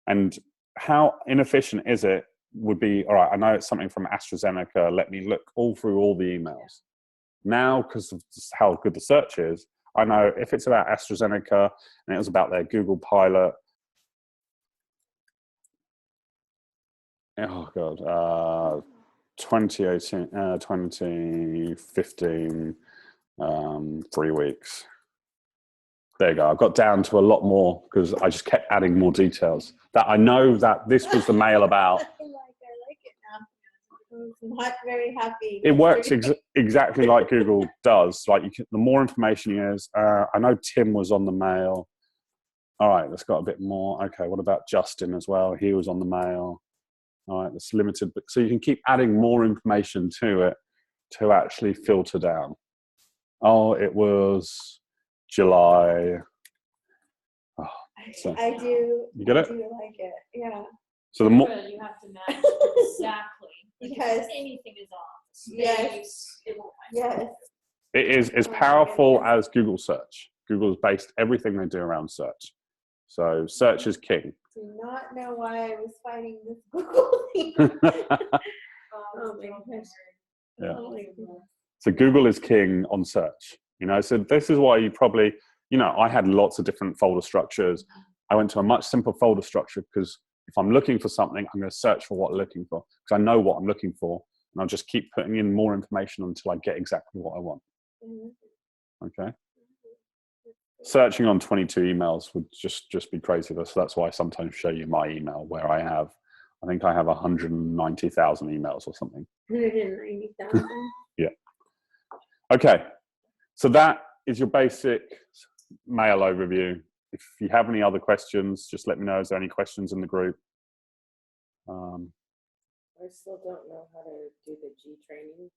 And how inefficient is it would be, all right, I know it's something from AstraZeneca. Let me look all through all the emails. Now, because of how good the search is, I know if it's about AstraZeneca and it was about their Google Pilot, oh God, 2018, 2015, 3 weeks. There you go. I got down to a lot more because I just kept adding more details. That I know that this was the mail about. I like it now. I'm not very happy. It works exactly like Google does. Like the more information you use. I know Tim was on the mail. All right, that's got a bit more. Okay, what about Justin as well? He was on the mail. All right, that's limited. But so you can keep adding more information to it to actually filter down. Oh, it was July. Oh, so I do. you get it? I do like it. Yeah. So the more, You have to match exactly. Like, Yes. if anything is off, Yes. it won't find Yes. it is as Oh my powerful goodness. as Google search. Google's based everything they do around search. So search is king. Do not know why I was fighting this Google thing. Oh my gosh. Yeah. Oh my goodness. So Google is king on search. You know, so this is why you probably, you know, I had lots of different folder structures. I went to a much simpler folder structure because if I'm looking for something, I'm going to search for what I'm looking for because I know what I'm looking for, and I'll just keep putting in more information until I get exactly what I want. Okay. Searching on 22 emails would just be crazy. So that's why I sometimes show you my email where I think I have 190,000 emails or something. 190,000. Yeah. Okay. So that is your basic mail overview. If you have any other questions, just let me know. Is there any questions in the group? I still don't know how to do the G training.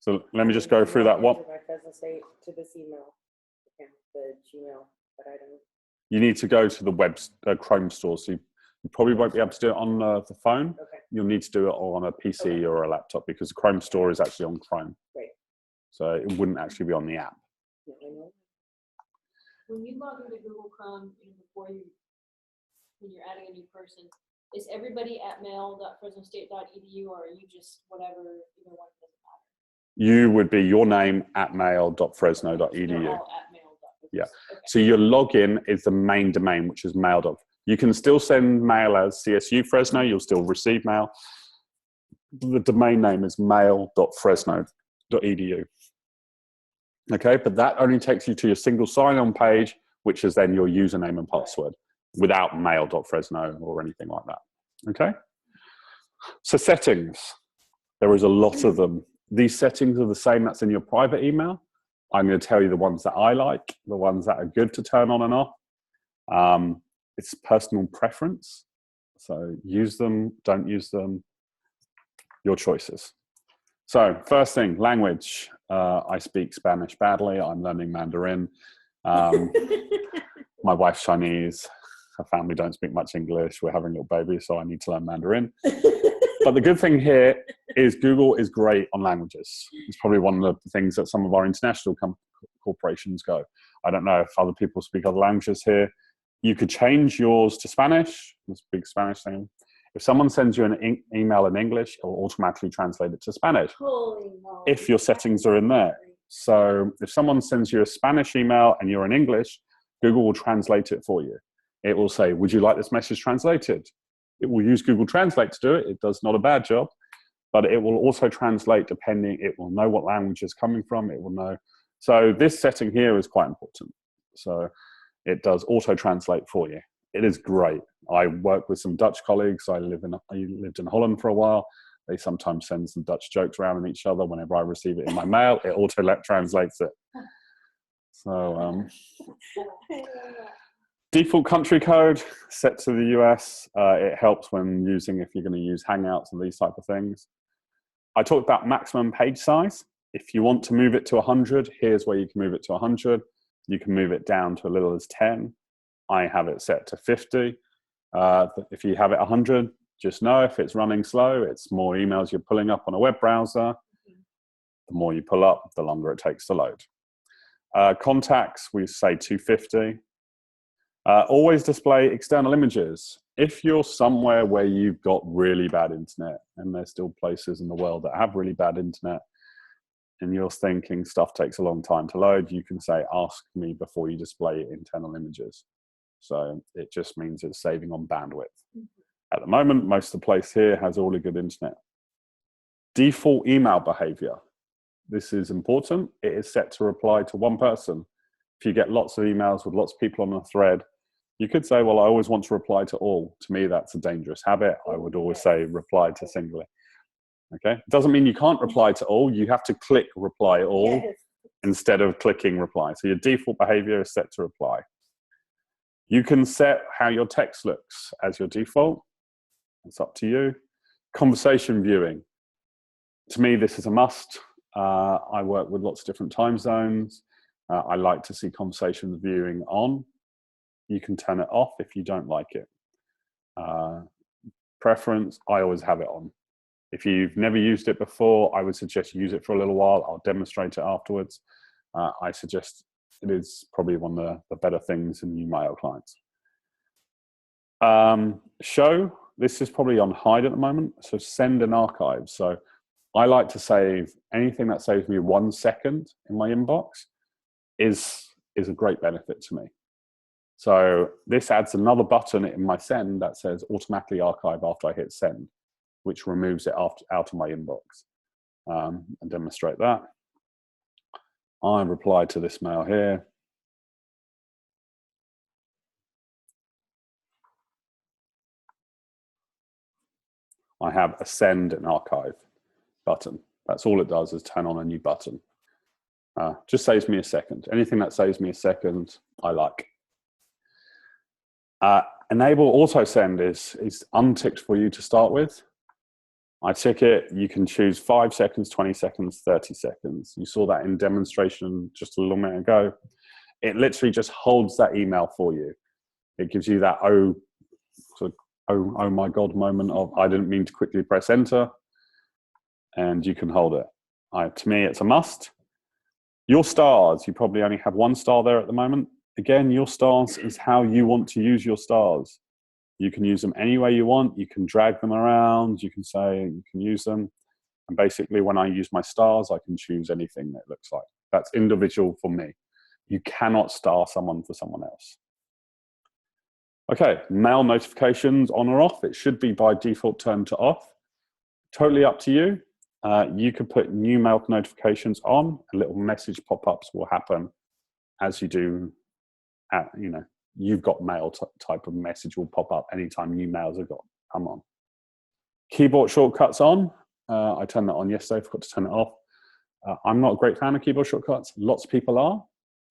So let me just go through that one. My Fresno State to this email, the Gmail, but I don't. You need to go to the Chrome store. So you probably won't be able to do it on the phone. Okay. You'll need to do it on a PC or a laptop because the Chrome store is actually on Chrome. Great. So it wouldn't actually be on the app. Yeah, I know. When you log into Google Chrome, when you're adding a new person, is everybody at mail.fresnostate.edu or are you just whatever, either one doesn't matter? You would be your name at mail.fresno.edu. They're all at mail.fresno. Yeah. Okay. So your login is the main domain, which is mail. You can still send mail as CSU Fresno. You'll still receive mail. The domain name is mail.fresno.edu. Okay, but that only takes you to your single sign-on page, which is then your username and password without mail.fresno or anything like that. Okay? So settings. There is a lot of them. These settings are the same that's in your private email. I'm going to tell you the ones that I like, the ones that are good to turn on and off. It's personal preference. So use them, don't use them, your choices. So first thing, language. I speak Spanish badly. I'm learning Mandarin. My wife's Chinese. Her family don't speak much English. We're having a little baby, so I need to learn Mandarin. But the good thing here is Google is great on languages. It's probably one of the things that some of our international corporations go. I don't know if other people speak other languages here. You could change yours to Spanish. This big Spanish thing. If someone sends you an email in English, it will automatically translate it to Spanish. Holy moly. If your settings are in there. So if someone sends you a Spanish email and you're in English, Google will translate it for you. It will say, would you like this message translated? It will use Google Translate to do it. It does not a bad job, but it will also translate depending. It will know what language is coming from. It will know. So this setting here is quite important. So it does auto translate for you. It is great. I work with some Dutch colleagues. I lived in Holland for a while. They sometimes send some Dutch jokes around at each other. Whenever I receive it in my mail, it auto translates it. So default country code set to the US. It helps when using, if you're going to use Hangouts and these type of things. I talked about maximum page size. If you want to move it to 100, here's where you can move it to 100. You can move it down to as little as 10. I have it set to 50. If you have it 100, just know if it's running slow, it's more emails you're pulling up on a web browser. The more you pull up, the longer it takes to load. Contacts, we say 250. Always display external images. If you're somewhere where you've got really bad internet, and there's still places in the world that have really bad internet, and you're thinking stuff takes a long time to load, you can say, ask me before you display internal images. So it just means it's saving on bandwidth. At the moment, most of the place here has really good internet. Default email behavior. This is important. It is set to reply to one person. If you get lots of emails with lots of people on a thread, you could say, well, I always want to reply to all. To me, that's a dangerous habit. I would always say reply to singular. Okay. It doesn't mean you can't reply to all. You have to click reply all instead of clicking reply. So your default behavior is set to reply. You can set how your text looks as your default. It's up to you. Conversation viewing. To me, this is a must. I work with lots of different time zones. I like to see conversation viewing on. You can turn it off if you don't like it. preference, I always have it on. If you've never used it before, I would suggest you use it for a little while. I'll demonstrate it afterwards. I suggest it is probably one of the better things in new mail clients. Show, this is probably on hide at the moment, so send and archive. So I like to save anything that saves me 1 second in my inbox is a great benefit to me. So this adds another button in my send that says automatically archive after I hit send, which removes it out of my inbox. And demonstrate that. I reply to this mail here. I have a send and archive button. That's all it does, is turn on a new button. Just saves me a second. Anything that saves me a second, I like. Enable auto send is unticked for you to start with. I tick it. You can choose 5 seconds, 20 seconds, 30 seconds. You saw that in demonstration just a little minute ago. It literally just holds that email for you. It gives you that oh my God moment of I didn't mean to quickly press enter, and you can hold it. To me, it's a must. Your stars, you probably only have 1 star there at the moment. Again, your stars is how you want to use your stars. You can use them any way you want. You can drag them around. You can say you can use them. And basically, when I use my stars, I can choose anything that looks like. That's individual for me. You cannot star someone for someone else. Okay, mail notifications on or off. It should be by default turned to off. Totally up to you. You could put new mail notifications on. Little message pop-ups will happen as you do. You've got mail type of message will pop up anytime new mails have come on. Keyboard shortcuts on. I turned that on yesterday. Forgot to turn it off. I'm not a great fan of keyboard shortcuts. Lots of people are.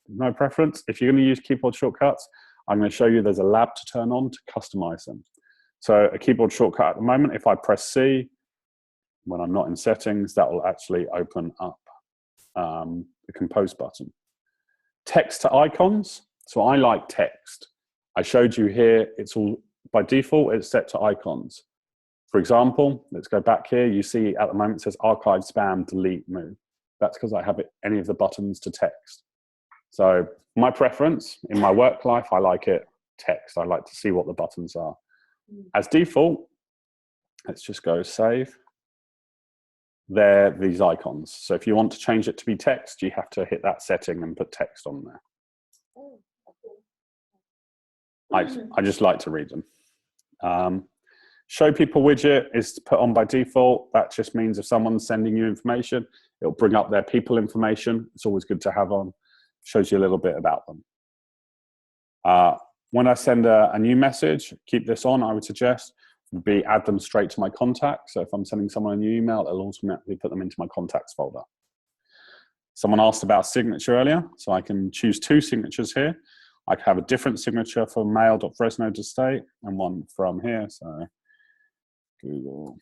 No preference. If you're going to use keyboard shortcuts, I'm going to show you there's a lab to turn on to customize them. So a keyboard shortcut at the moment, if I press C, when I'm not in settings, that will actually open up the compose button. Text to icons. So I like text. I showed you here, it's all by default, it's set to icons. For example, let's go back here. You see at the moment it says archive, spam, delete, move. That's because I have any of the buttons to text. So my preference in my work life, I like it text. I like to see what the buttons are. As default, let's just go save. They're these icons. So if you want to change it to be text, you have to hit that setting and put text on there. I just like to read them. Show people widget is put on by default. That just means if someone's sending you information, it'll bring up their people information. It's always good to have on. Shows you a little bit about them. When I send a new message, keep this on, I would suggest, would be add them straight to my contacts. So if I'm sending someone a new email, it'll automatically put them into my contacts folder. Someone asked about signature earlier, so I can choose 2 signatures here. I can have a different signature for mail.fresno.state and one from here. So Google.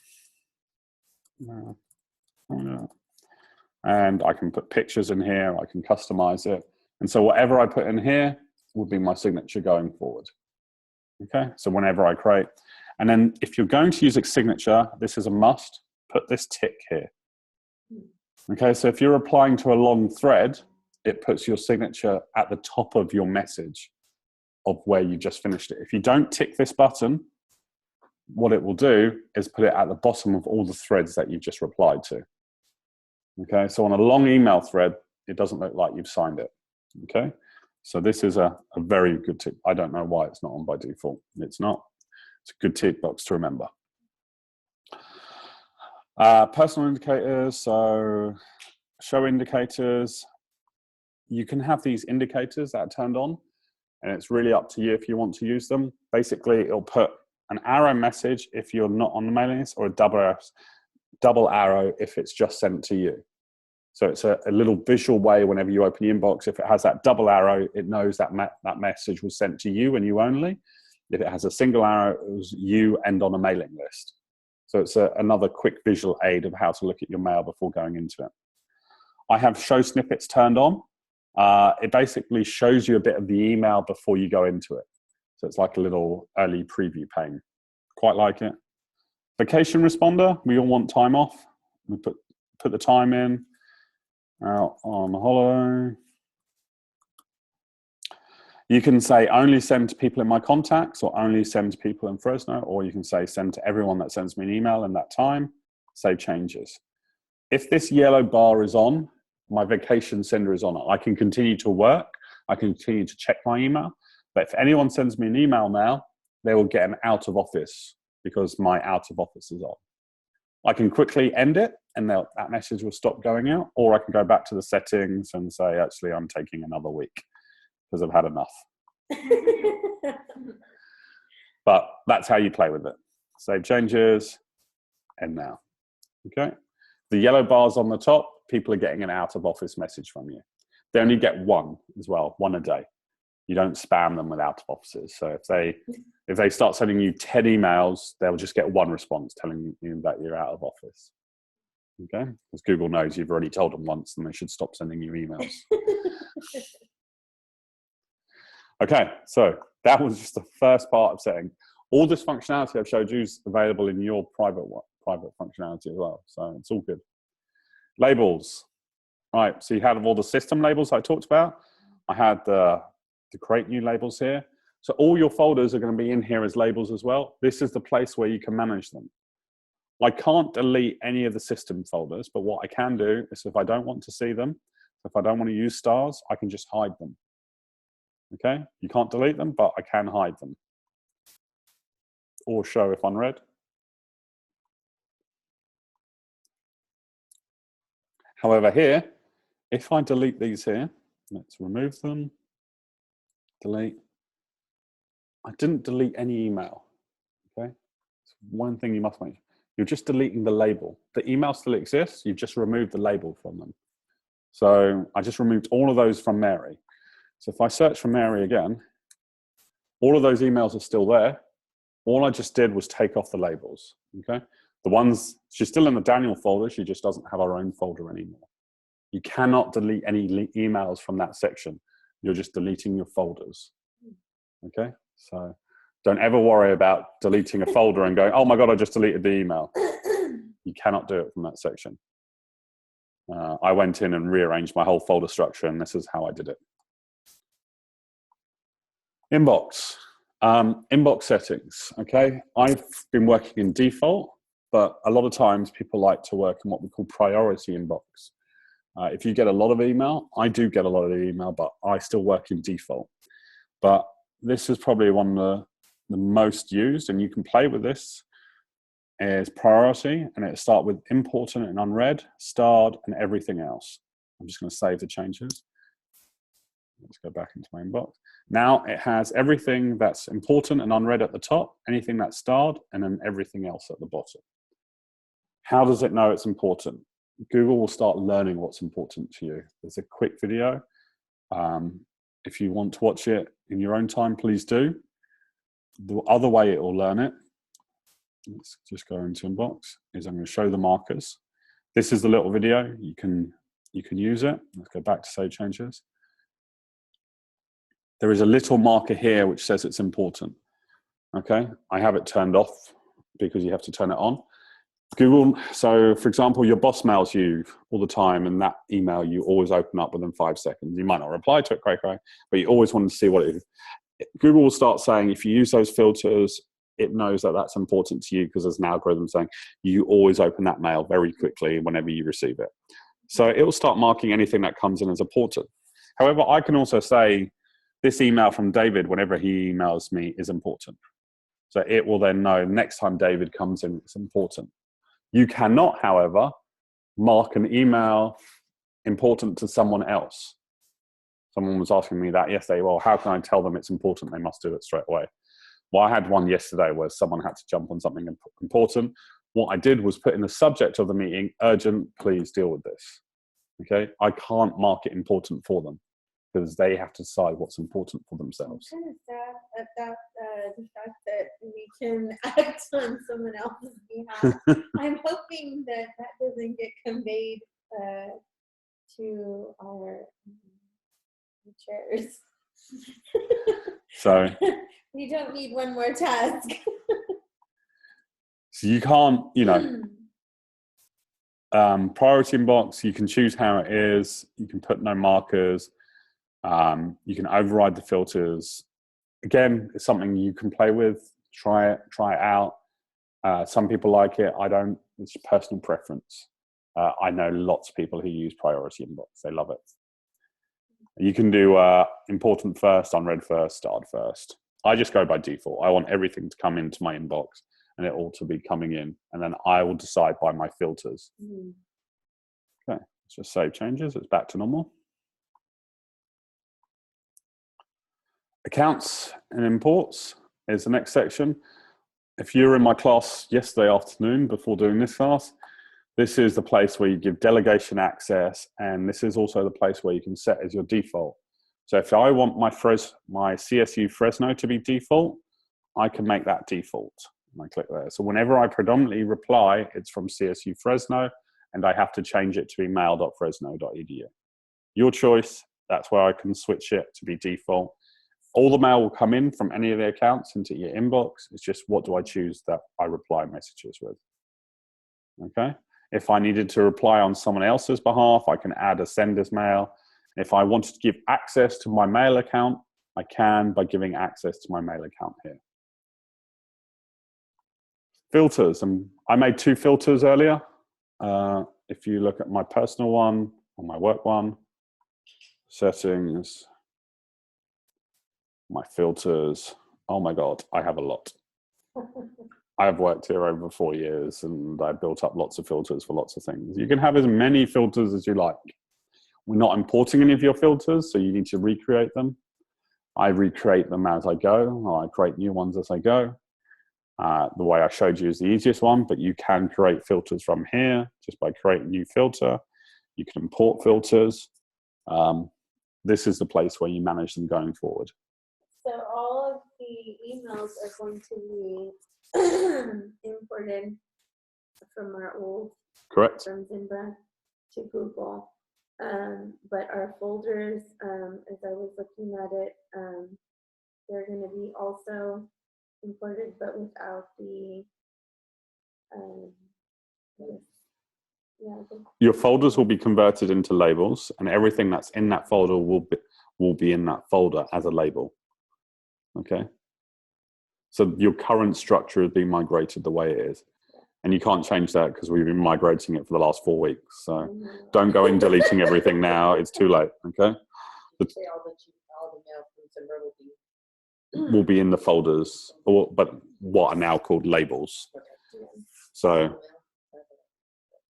And I can put pictures in here. I can customize it. And so whatever I put in here will be my signature going forward. Okay, so whenever I create. And then if you're going to use a signature, this is a must, put this tick here. Okay, so if you're replying to a long thread, it puts your signature at the top of your message of where you just finished it. If you don't tick this button, what it will do is put it at the bottom of all the threads that you've just replied to. Okay, so on a long email thread, it doesn't look like you've signed it. Okay, so this is a very good tick. I don't know why it's not on by default. It's not. It's a good tick box to remember. Personal indicators, so show indicators. You can have these indicators that are turned on, and it's really up to you if you want to use them. Basically, it'll put an arrow message if you're not on the mailing list, or a double arrow if it's just sent to you. So it's a little visual way whenever you open your inbox. If it has that double arrow, it knows that that message was sent to you and you only. If it has a single arrow, it was you and on a mailing list. So it's another quick visual aid of how to look at your mail before going into it. I have show snippets turned on. It basically shows you a bit of the email before you go into it. So it's like a little early preview pane. Quite like it. Vacation responder, we all want time off. We put the time in. Out on holiday. You can say only send to people in my contacts or only send to people in Fresno, or you can say send to everyone that sends me an email in that time, save changes. If this yellow bar is on, my vacation sender is on it. I can continue to work. I can continue to check my email. But if anyone sends me an email now, they will get an out of office because my out of office is on. I can quickly end it and that message will stop going out, or I can go back to the settings and say, actually, I'm taking another week because I've had enough. But that's how you play with it. Save changes, and now. Okay. The yellow bars on the top, people are getting an out of office message from you. They only get one as well, one a day. You don't spam them with out of offices. So if they start sending you 10 emails, they'll just get one response telling you that you're out of office. Okay? Because Google knows you've already told them once and they should stop sending you emails. Okay, so that was just the first part of setting. All this functionality I've showed you is available in your private functionality as well. So it's all good. Labels. Right, so you had all the system labels I talked about. I had the create new labels here. So all your folders are going to be in here as labels as well. This is the place where you can manage them. I can't delete any of the system folders, but what I can do is if I don't want to see them, if I don't want to use stars, I can just hide them. Okay, you can't delete them, but I can hide them. Or show if unread. However, here, if I delete these here, let's remove them, delete. I didn't delete any email, okay? It's one thing you must make. You're just deleting the label. The email still exists, you've just removed the label from them. So I just removed all of those from Mary. So if I search for Mary again, all of those emails are still there. All I just did was take off the labels, okay? The ones, she's still in the Daniel folder, she just doesn't have her own folder anymore. You cannot delete any emails from that section. You're just deleting your folders, okay? So don't ever worry about deleting a folder and going, oh my God, I just deleted the email. You cannot do it from that section. I went in and rearranged my whole folder structure, and this is how I did it. Inbox. Inbox settings, okay? I've been working in default, but a lot of times people like to work in what we call priority inbox. If you get a lot of email, I do get a lot of email, but I still work in default. But this is probably one of the most used, and you can play with this, is priority, and it'll start with important and unread, starred, and everything else. I'm just going to save the changes. Let's go back into my inbox. Now it has everything that's important and unread at the top, anything that's starred, and then everything else at the bottom. How does it know it's important? Google will start learning what's important to you. There's a quick video. If you want to watch it in your own time, please do. The other way it will learn it, let's just go into inbox, is I'm going to show the markers. This is the little video. You can use it. Let's go back to save changes. There is a little marker here which says it's important. Okay, I have it turned off because you have to turn it on. Google, so for example, your boss mails you all the time, and that email you always open up within 5 seconds. You might not reply to it, but you always want to see what it is. Google will start saying, if you use those filters, it knows that that's important to you because there's an algorithm saying you always open that mail very quickly whenever you receive it. So it will start marking anything that comes in as important. However, I can also say this email from David, whenever he emails me, is important. So it will then know next time David comes in, it's important. You cannot, however, mark an email important to someone else. Someone was asking me that yesterday. Well, how can I tell them it's important? They must do it straight away. Well, I had one yesterday where someone had to jump on something important. What I did was put in the subject of the meeting, urgent, please deal with this. Okay, I can't mark it important for them because they have to decide what's important for themselves. I'm kind of sad about the fact that we can act on someone else's behalf. I'm hoping that that doesn't get conveyed to our chairs. So we don't need one more task. So you can't, priority inbox, you can choose how it is. You can put no markers. You can override the filters. Again, it's something you can play with. Try it out. Some people like it. I don't. It's personal preference. I know lots of people who use priority inbox. They love it. You can do important first, unread first, starred first. I just go by default. I want everything to come into my inbox and it all to be coming in. And then I will decide by my filters. Okay, let's just save changes. It's back to normal. Accounts and imports is the next section. If you were in my class yesterday afternoon before doing this class, this is the place where you give delegation access, and this is also the place where you can set as your default. So if I want my CSU Fresno to be default, I can make that default. And I click there. So whenever I predominantly reply, it's from CSU Fresno, and I have to change it to be mail.fresno.edu. Your choice. That's where I can switch it to be default. All the mail will come in from any of the accounts into your inbox. It's just what do I choose that I reply messages with. Okay. If I needed to reply on someone else's behalf, I can add a sender's mail. If I wanted to give access to my mail account, I can by giving access to my mail account here. Filters. I made 2 filters earlier. If you look at my personal one or my work one, settings, my filters. Oh my God, I have a lot. I've worked here over 4 years and I built up lots of filters for lots of things. You can have as many filters as you like. We're not importing any of your filters, so you need to recreate them. I recreate them as I go, or I create new ones as I go. The way I showed you is the easiest one, but you can create filters from here just by creating a new filter. You can import filters. This is the place where you manage them going forward. So all of the emails are going to be imported from our old, Correct. from Zimbra to Google. But our folders, as I was looking at it, they're going to be also imported, but without the, Your folders will be converted into labels, and everything that's in that folder will be in that folder as a label. Okay. So your current structure is being migrated the way it is. And you can't change that because we've been migrating it for the last 4 weeks. So don't go in deleting everything now. It's too late. Okay. All the mail from Zimbra Will be in the folders, but what are now called labels. So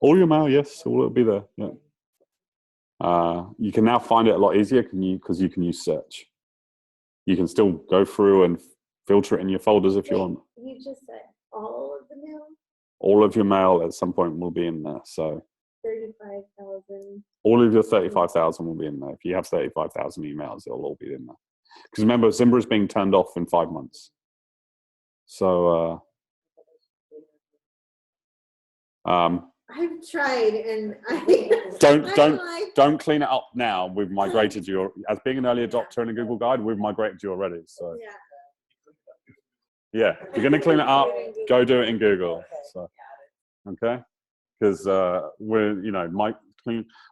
all your mail, yes, all will be there. Yeah. You can now find it a lot easier because you can use search. You can still go through and filter it in your folders if you want. You just said all of the mail? All of your mail at some point will be in there. So 35,000. all of your 35,000 will be in there. If you have 35,000 emails, it'll all be in there. Because remember, Zimbra is being turned off in 5 months. So I've tried and I don't clean it up now. We've migrated you as being an early adopter in a Google Guide. We've migrated you already. So yeah, if you're going to clean it up, go do it in Google. So, okay, because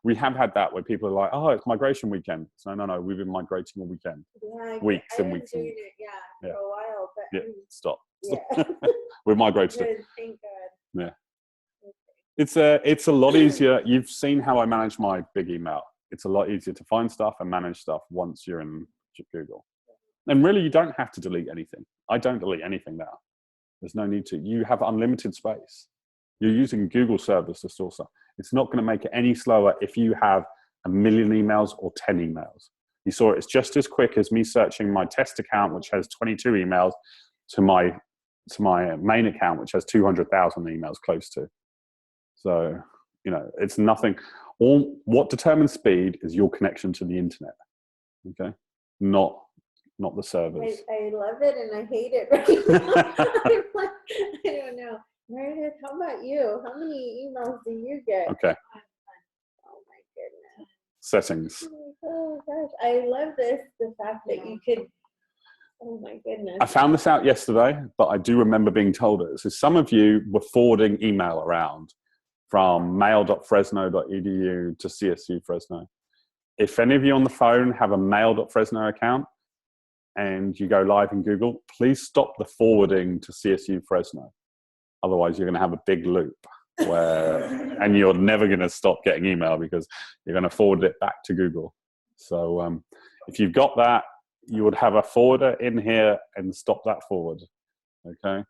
we have had that where people are like, oh, it's migration weekend. So no, we've been migrating all weekend, weeks and weeks. Doing it, for a while, but stop. Yeah. We've migrated it. Good, thank God. Yeah. It's a lot easier. You've seen how I manage my big email. It's a lot easier to find stuff and manage stuff once you're in Google. And really, you don't have to delete anything. I don't delete anything now. There's no need to. You have unlimited space. You're using Google servers to store stuff. It's not going to make it any slower if you have 1 million emails or 10 emails. You saw it's just as quick as me searching my test account, which has 22 emails, to my main account, which has 200,000 emails close to. So, it's nothing. All what determines speed is your connection to the internet. Okay, not the servers. I love it and I hate it right now. I'm like, I don't know. Meredith, how about you? How many emails do you get? Okay. Oh my goodness. Settings. Oh gosh, I love this. The fact that you could Oh my goodness. I found this out yesterday, but I do remember being told it. So some of you were forwarding email around from mail.fresno.edu to CSU Fresno. If any of you on the phone have a mail.fresno account and you go live in Google, please stop the forwarding to CSU Fresno. Otherwise, you're going to have a big loop and you're never going to stop getting email because you're going to forward it back to Google. So if you've got that, you would have a forwarder in here and stop that forward. Okay.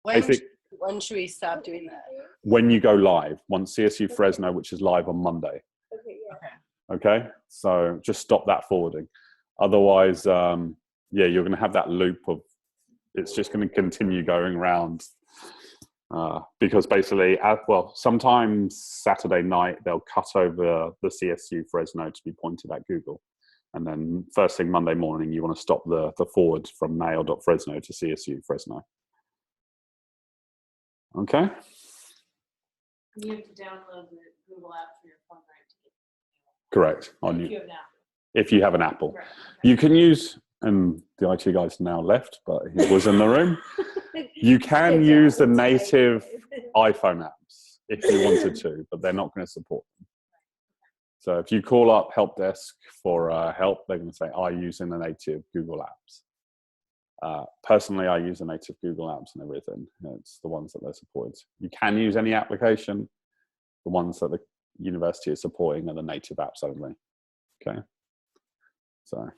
When should we stop doing that? When you go live, once CSU Fresno, which is live on Monday. Okay, yeah. Okay. So just stop that forwarding. Otherwise, yeah, you're going to have that loop of, it's just going to continue going around. Because basically, sometimes Saturday night, they'll cut over the CSU Fresno to be pointed at Google. And then first thing Monday morning, you want to stop the forward from mail.fresno to CSU Fresno. Okay? You have to download the Google app for your phone, right? To get Correct. If you have an Apple. Right. You can use, and the IT guy's now left, but he was in the room. You can use the native iPhone apps if you wanted to, but they're not going to support them. So if you call up help desk for help, they're going to say, "Are you using the native Google apps?" Personally, I use the native Google apps and everything. It's the ones that they're supported. You can use any application. The ones that the university is supporting are the native apps only. Okay. So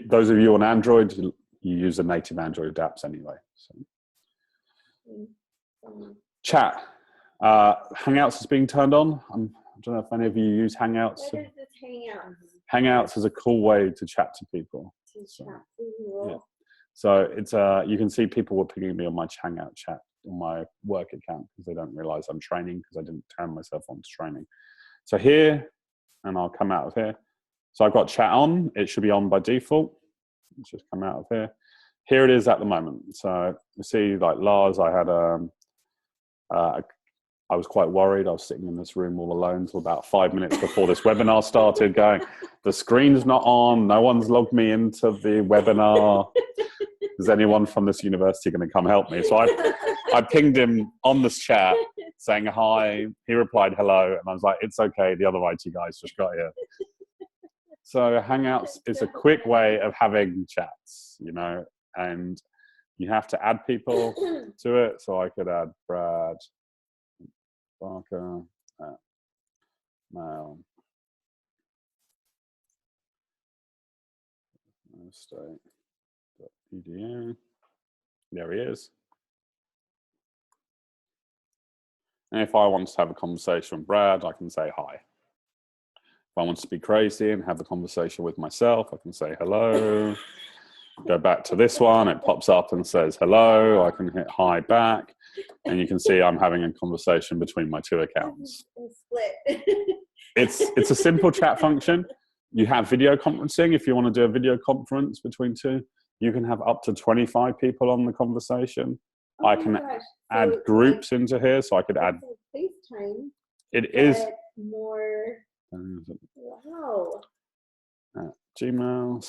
those of you on Android, you use the native Android apps anyway. So. Chat. Hangouts is being turned on. I don't know if any of you use Hangouts. What is this Hangout? Hangouts is a cool way to chat to people. Yeah. So it's you can see people were pinging me on my Hangout chat on my work account because they don't realize I'm training because I didn't turn myself on to training. So here, and I'll come out of here. So I've got chat on. It should be on by default. Let's just come out of here. Here it is at the moment. So you see, like Lars, I had I was quite worried. I was sitting in this room all alone until about 5 minutes before this webinar started going, the screen's not on. No one's logged me into the webinar. Is anyone from this university going to come help me? So I pinged him on this chat saying hi. He replied hello. And I was like, it's okay. The other IT guys just got here. So Hangouts is a quick way of having chats, you know, and you have to add people to it. So I could add Brad Barker at mail.state.edu. There he is. And if I want to have a conversation with Brad, I can say hi. If I want to be crazy and have a conversation with myself, I can say hello. Go back to this one, it pops up and says hello. I can hit hi back, and you can see I'm having a conversation between my two accounts. It's a simple chat function. You have video conferencing. If you want to do a video conference between two, you can have up to 25 people on the conversation. Oh I can add groups into here, so I could add. FaceTime. It is more. Wow. Gmail,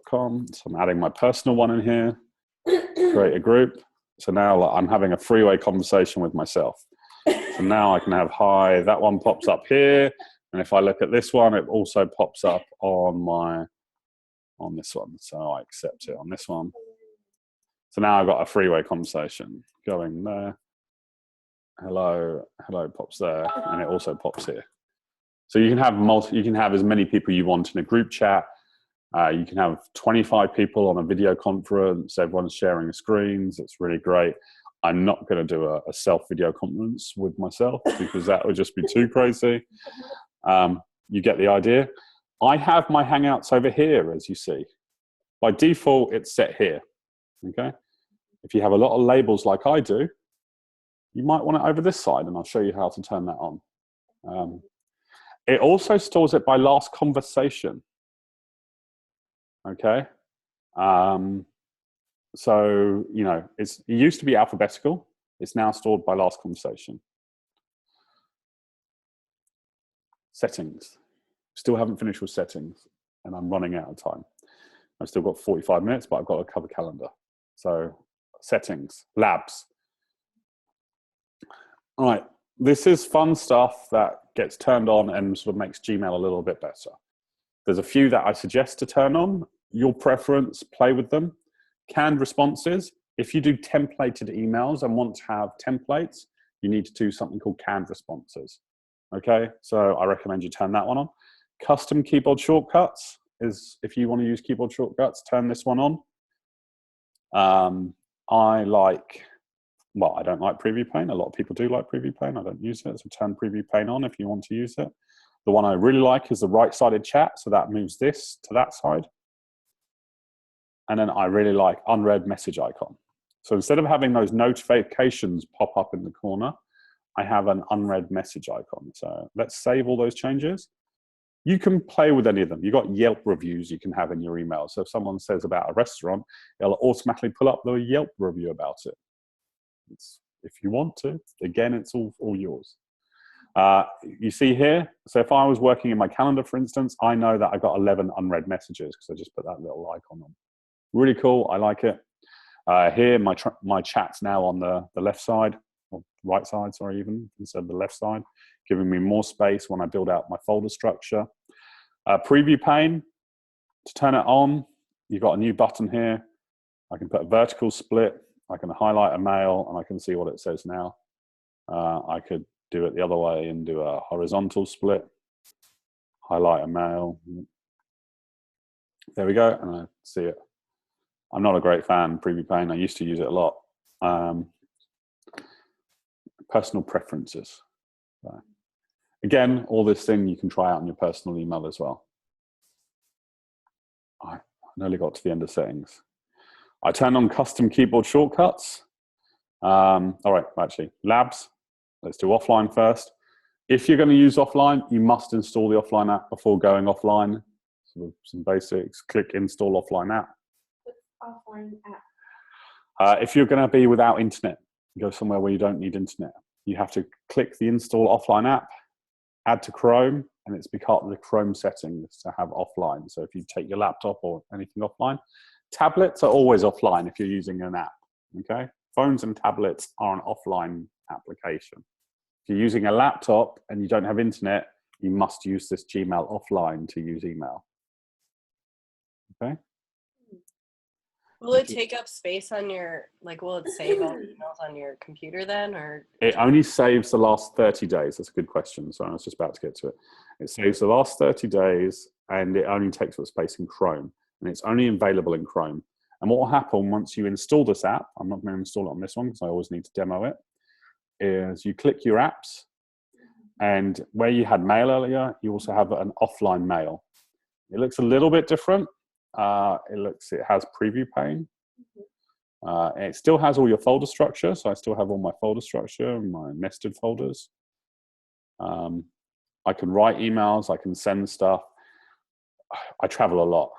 .com. So I'm adding my personal one in here, create a group. So now I'm having a freeway conversation with myself. So now I can have hi, that one pops up here. And if I look at this one, it also pops up on this one. So I accept it on this one. So now I've got a freeway conversation going there. Hello pops there, and it also pops here. So you can have you can have as many people you want in a group chat. You can have 25 people on a video conference. Everyone's sharing screens. It's really great. I'm not going to do a self-video conference with myself because that would just be too crazy. You get the idea. I have my Hangouts over here, as you see. By default, it's set here. Okay. If you have a lot of labels like I do, you might want it over this side, and I'll show you how to turn that on. It also stores it by last conversation. Okay. So, you know, it used to be alphabetical. It's now stored by last conversation. Settings. Still haven't finished with settings, and I'm running out of time. I've still got 45 minutes, but I've got a cover calendar. So settings, labs. All right, this is fun stuff that gets turned on and sort of makes Gmail a little bit better. There's a few that I suggest to turn on. Your preference, play with them. Canned responses. If you do templated emails and want to have templates, you need to do something called canned responses. Okay, so I recommend you turn that one on. Custom keyboard shortcuts is, if you want to use keyboard shortcuts, turn this one on. I don't like preview pane. A lot of people do like preview pane. I don't use it, so turn preview pane on if you want to use it. The one I really like is the right-sided chat, so that moves this to that side. And then I really like unread message icon. So instead of having those notifications pop up in the corner, I have an unread message icon. So let's save all those changes. You can play with any of them. You've got Yelp reviews you can have in your email. So if someone says about a restaurant, it'll automatically pull up the Yelp review about it. If you want to. Again, it's all yours. You see here, so if I was working in my calendar, for instance, I know that I got 11 unread messages because I just put that little icon on. Really cool, I like it. Here, my chat's now on the left side, or right side, sorry, even, instead of the left side, giving me more space when I build out my folder structure. Preview pane, to turn it on, you've got a new button here. I can put a vertical split, I can highlight a mail, and I can see what it says now. I could do it the other way and do a horizontal split, highlight a mail. There we go, and I see it. I'm not a great fan of preview pane. I used to use it a lot. Personal preferences. Again, all this thing you can try out on your personal email as well. I nearly got to the end of settings. I turned on custom keyboard shortcuts. All right, actually, labs. Let's do offline first. If you're going to use offline, you must install the offline app before going offline. So some basics, click install offline app. Offline app. If you're going to be without internet, go somewhere where you don't need internet. You have to click the install offline app, add to Chrome, and it's because of the Chrome settings to have offline. So if you take your laptop or anything offline, tablets are always offline if you're using an app, okay? Phones and tablets are an offline application. If you're using a laptop and you don't have internet, you must use this Gmail offline to use email, okay? Will it take up space on your, like, will it save all the emails on your computer then, or? It only saves the last 30 days. That's a good question. So I was just about to get to it. It saves the last 30 days and it only takes up space in Chrome. And it's only available in Chrome. And what will happen once you install this app, I'm not going to install it on this one because I always need to demo it, is you click your apps and where you had mail earlier, you also have an offline mail. It looks a little bit different. It has preview pane. It still has all your folder structure, so I still have all my folder structure, my nested folders. I can write emails, I can send stuff. I travel a lot.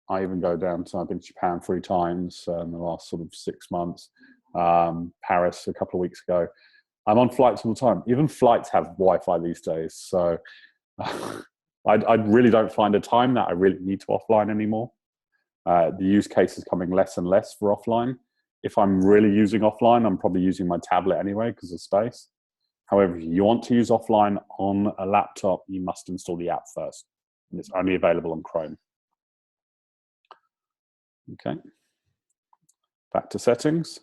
I even go down to, I've been to Japan 3 times in the last sort of 6 months. Paris a couple of weeks ago. I'm on flights all the time. Even flights have Wi-Fi these days, so I really don't find a time that I really need to offline anymore. The use case is coming less and less for offline. If I'm really using offline, I'm probably using my tablet anyway because of space. However, if you want to use offline on a laptop, you must install the app first. And it's only available on Chrome. Okay. Back to settings.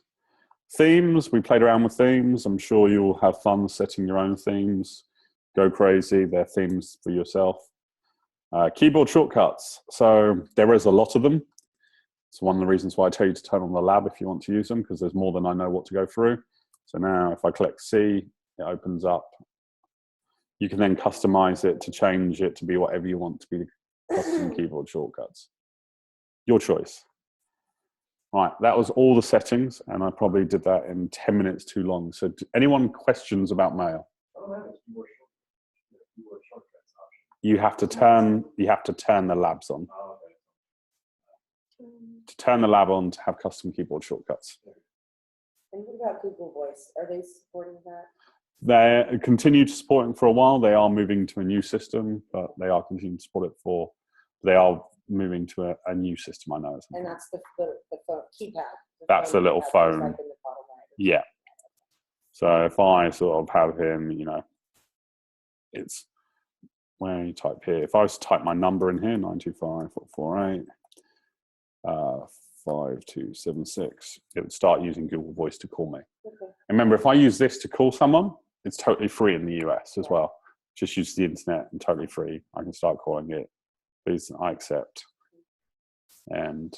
Themes, we played around with themes. I'm sure you'll have fun setting your own themes. Go crazy, they're themes for yourself. Keyboard shortcuts. So there is a lot of them. It's one of the reasons why I tell you to turn on the lab if you want to use them, because there's more than I know what to go through. So now if I click C, it opens up. You can then customize it to change it to be whatever you want to be the custom keyboard shortcuts. Your choice. All right, that was all the settings, and I probably did that in 10 minutes too long. So anyone questions about mail? You have to turn the labs on. To turn the lab on to have custom keyboard shortcuts. And what about Google Voice? Are they supporting that? They continue to support it for a while. They are moving to a new system, but they are continuing to support it for. They are moving to a new system I know. Or something. And that's the phone keypad. That's the little keypad phone. that's like in the bottom right. Yeah. So if I sort of have him, you know, it's where you type here. If I was to type my number in here, 925-448, 5276, it would start using Google Voice to call me. Okay. And remember, if I use this to call someone, it's totally free in the US as well. Just use the internet and totally free. I can start calling it. Please, I accept. And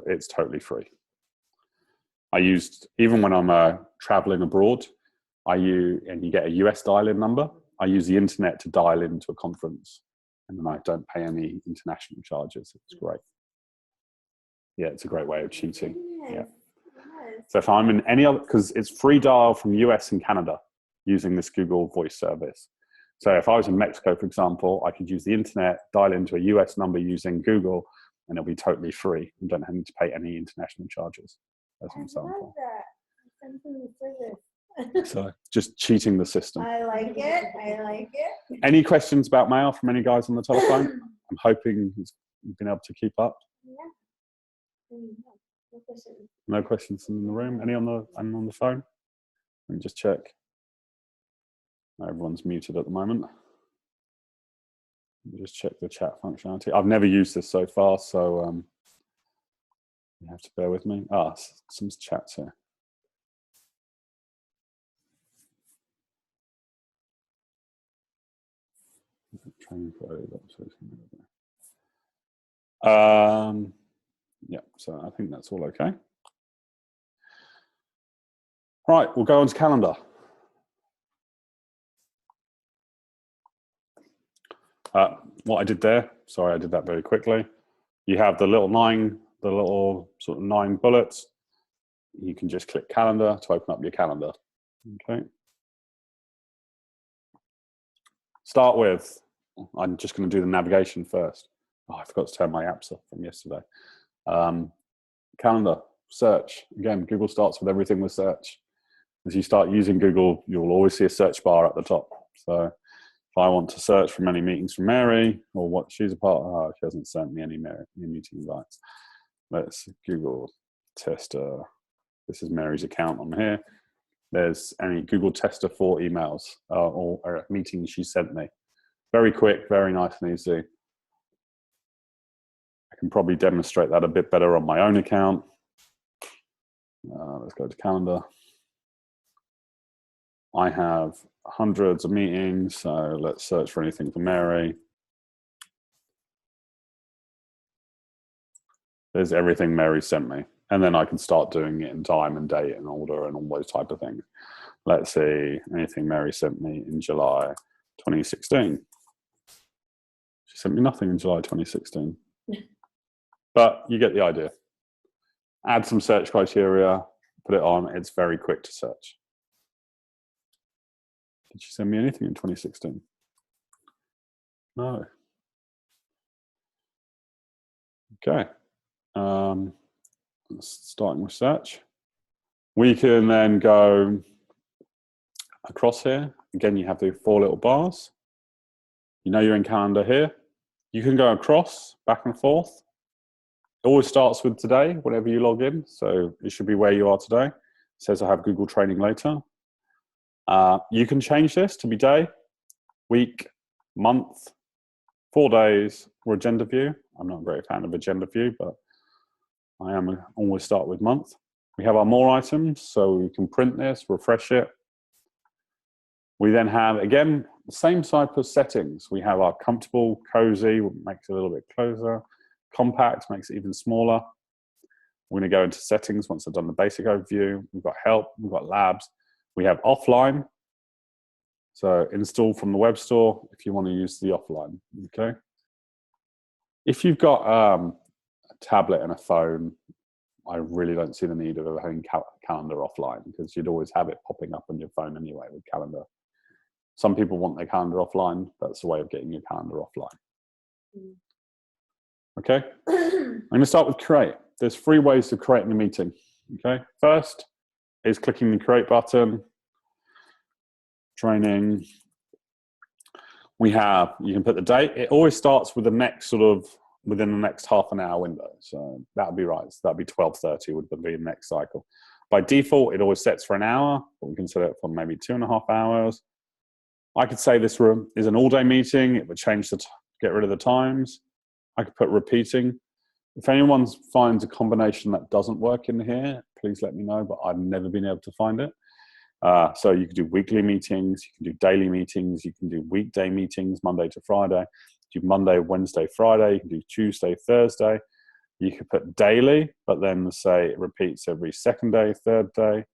it's totally free. I used, even when I'm traveling abroad, and you get a US dial-in number, I use the internet to dial into a conference, and then I don't pay any international charges. It's great. Yeah, it's a great way of cheating. Yeah. So if I'm in any other, because it's free dial from US and Canada using this Google Voice service. So if I was in Mexico, for example, I could use the internet, dial into a US number using Google, and it'll be totally free. You don't have to pay any international charges, as an example. So just cheating the system. I like it. I like it. Any questions about mail from any guys on the telephone? I'm hoping you've been able to keep up. Yeah. No questions. No questions in the room. Any on the phone? Let me just check. Everyone's muted at the moment. Let me just check the chat functionality. I've never used this so far, so you have to bear with me. Some chats here. Training for yeah, so I think that's all okay. Right, we'll go on to calendar. What I did there, sorry, I did that very quickly. You have the little sort of 9 bullets. You can just click calendar to open up your calendar. Okay. Start with, I'm just going to do the navigation first. I forgot to turn my apps off from yesterday. Calendar, search. Again, Google starts with everything with search. As you start using Google, you'll always see a search bar at the top. So if I want to search for any meetings from Mary or what she's a part of, she hasn't sent me any meeting invites. Let's Google Tester. This is Mary's account on here. There's any Google Tester 4 emails or meetings she sent me. Very quick, very nice and easy. I can probably demonstrate that a bit better on my own account. Let's go to calendar. I have hundreds of meetings, so let's search for anything for Mary. There's everything Mary sent me. And then I can start doing it in time and date and order and all those type of things. Let's see, anything Mary sent me in July 2016. She sent me nothing in July 2016. But you get the idea. Add some search criteria, put it on. It's very quick to search. Did she send me anything in 2016? No. Okay. Starting with search. We can then go across here. Again, you have the 4 little bars. You know you're in calendar here. You can go across, back and forth. It always starts with today, whenever you log in. So it should be where you are today. It says I have Google training later. You can change this to be day, week, month, 4 days, or agenda view. I'm not a great fan of agenda view, but I am always start with month. We have our more items, so we can print this, refresh it. We then have, again, the same type of settings. We have our comfortable, cozy, makes it a little bit closer. Compact, makes it even smaller. We're going to go into settings once I've done the basic overview. We've got help, we've got labs. We have offline. So install from the web store if you want to use the offline, okay? If you've got a tablet and a phone, I really don't see the need of having calendar offline because you'd always have it popping up on your phone anyway with calendar. Some people want their calendar offline. That's a way of getting your calendar offline. Okay, I'm going to start with create. There's 3 ways of creating a meeting. Okay, first is clicking the create button. Training. You can put the date. It always starts with the next sort of within the next half an hour window. So that would be right. So that would be 12:30 would be the next cycle. By default, it always sets for an hour, but we can set it for maybe 2.5 hours. I could say this room is an all-day meeting. It would change get rid of the times. I could put repeating. If anyone finds a combination that doesn't work in here, please let me know, but I've never been able to find it. So you can do weekly meetings, you can do daily meetings, you can do weekday meetings, Monday to Friday, do Monday, Wednesday, Friday, you can do Tuesday, Thursday. You could put daily, but then say it repeats every second day, third day.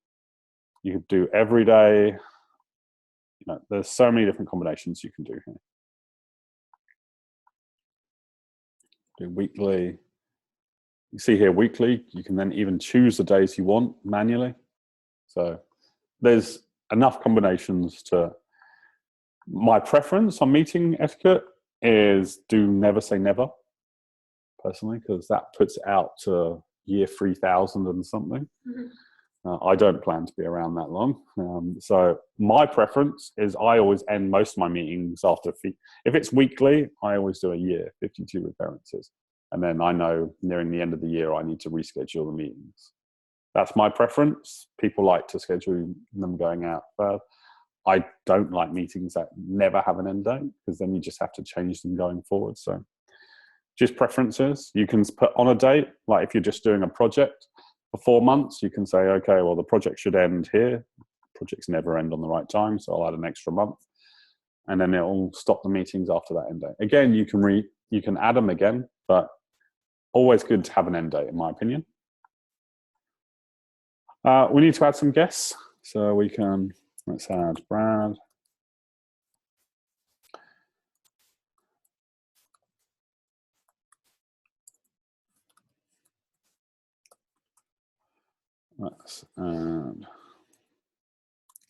You could do every day. You know, there's so many different combinations you can do here. Do weekly. You see here weekly, you can then even choose the days you want manually. So there's enough combinations to, my preference on meeting etiquette is do never say never, personally, because that puts it out to year 3000 and something. I don't plan to be around that long. So my preference is I always end most of my meetings after, if it's weekly, I always do a year, 52 recurrences. And then I know nearing the end of the year, I need to reschedule the meetings. That's my preference. People like to schedule them going out further. I don't like meetings that never have an end date, because then you just have to change them going forward. So just preferences. You can put on a date, like if you're just doing a project for 4 months, you can say, okay, well, the project should end here. Projects never end on the right time, so I'll add an extra month. And then it'll stop the meetings after that end date. Again, you can add them again, but always good to have an end date, in my opinion. We need to add some guests. So we can, let's add Brad. Let's add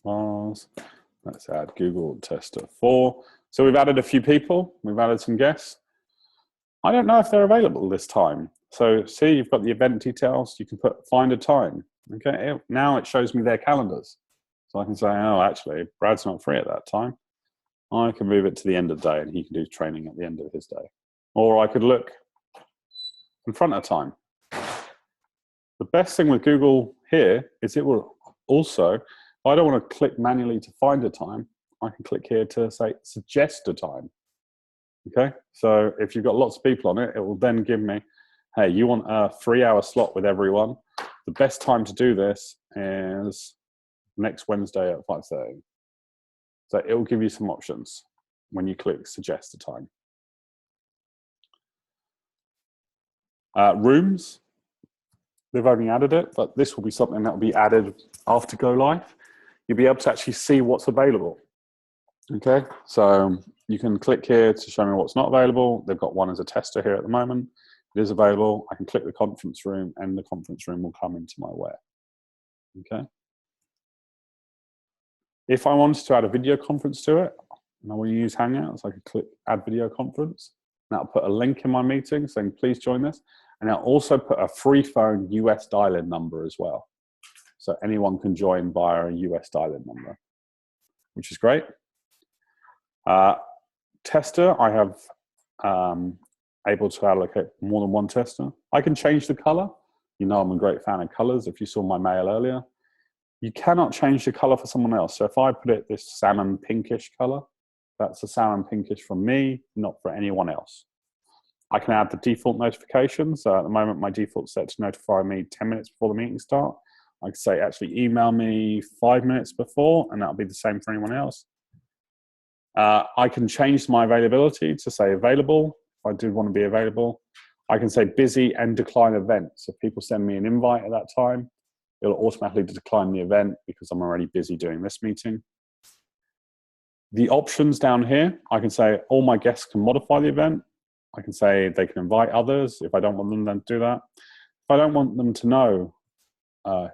Lars. Let's add Google Tester 4. So we've added a few people. We've added some guests. I don't know if they're available this time. So see, you've got the event details. You can find a time. Okay, now it shows me their calendars. So I can say, oh, actually, Brad's not free at that time. I can move it to the end of the day and he can do training at the end of his day. Or I could look in front of time. The best thing with Google here is it will also, I don't want to click manually to find a time. I can click here to say, suggest a time. Okay, so if you've got lots of people on it, it will then give me, hey, you want a 3-hour slot with everyone. The best time to do this is next Wednesday at 5:30. So it will give you some options when you click suggest a time. Rooms, they've only added it, but this will be something that will be added after go live. You'll be able to actually see what's available. Okay, so you can click here to show me what's not available. They've got one as a tester here at the moment. It is available. I can click the conference room and the conference room will come into my where. Okay. If I wanted to add a video conference to it, and I want to use Hangouts, I could click add video conference. And that'll put a link in my meeting saying, please join this. And I'll also put a free phone US dial-in number as well. So anyone can join via a US dial-in number, which is great. Tester, I have able to allocate more than one tester. I can change the color. You know I'm a great fan of colors. If you saw my mail earlier, you cannot change the color for someone else. So if I put it this salmon pinkish color, that's a salmon pinkish from me, not for anyone else. I can add the default notifications. So at the moment, my default's set to notify me 10 minutes before the meeting start. I can say actually email me 5 minutes before, and that'll be the same for anyone else. I can change my availability to say available. If I do want to be available, I can say busy and decline events. If people send me an invite at that time, it'll automatically decline the event because I'm already busy doing this meeting. The options down here, I can say all my guests can modify the event. I can say they can invite others if I don't want them to do that. If I don't want them to know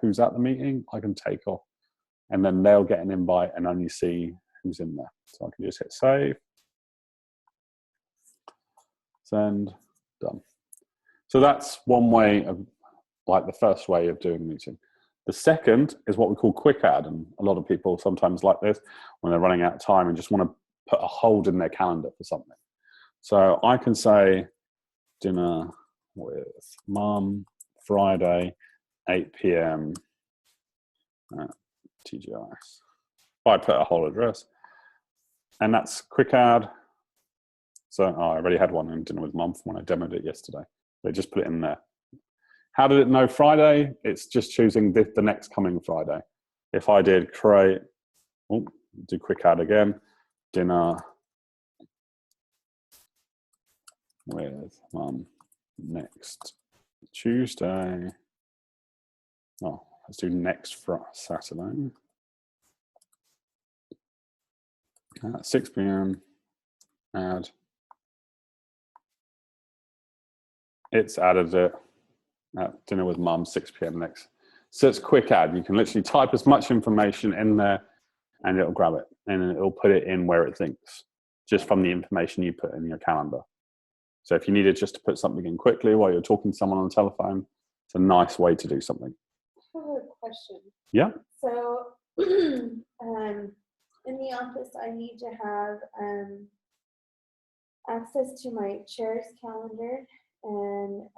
who's at the meeting, I can take off and then they'll get an invite and only see who's in there. So I can just hit save, send, done. So that's one way of, like the first way of doing a meeting. The second is what we call quick add, and a lot of people sometimes like this when they're running out of time and just want to put a hold in their calendar for something. So I can say, dinner with mum, Friday, 8 p.m. at TGIS. I put a whole address. And that's quick add. So I already had one in dinner with mum when I demoed it yesterday. They just put it in there. How did it know Friday? It's just choosing the next coming Friday. If I did create, do quick add again, dinner with mum next Tuesday. Oh, let's do next Saturday. At 6 p.m. Add. It's added it at dinner with mum, 6 p.m. next. So it's quick add. You can literally type as much information in there and it'll grab it and it'll put it in where it thinks, just from the information you put in your calendar. So if you needed just to put something in quickly while you're talking to someone on the telephone, it's a nice way to do something. I have a question. Yeah. So, in the office, I need to have access to my chair's calendar and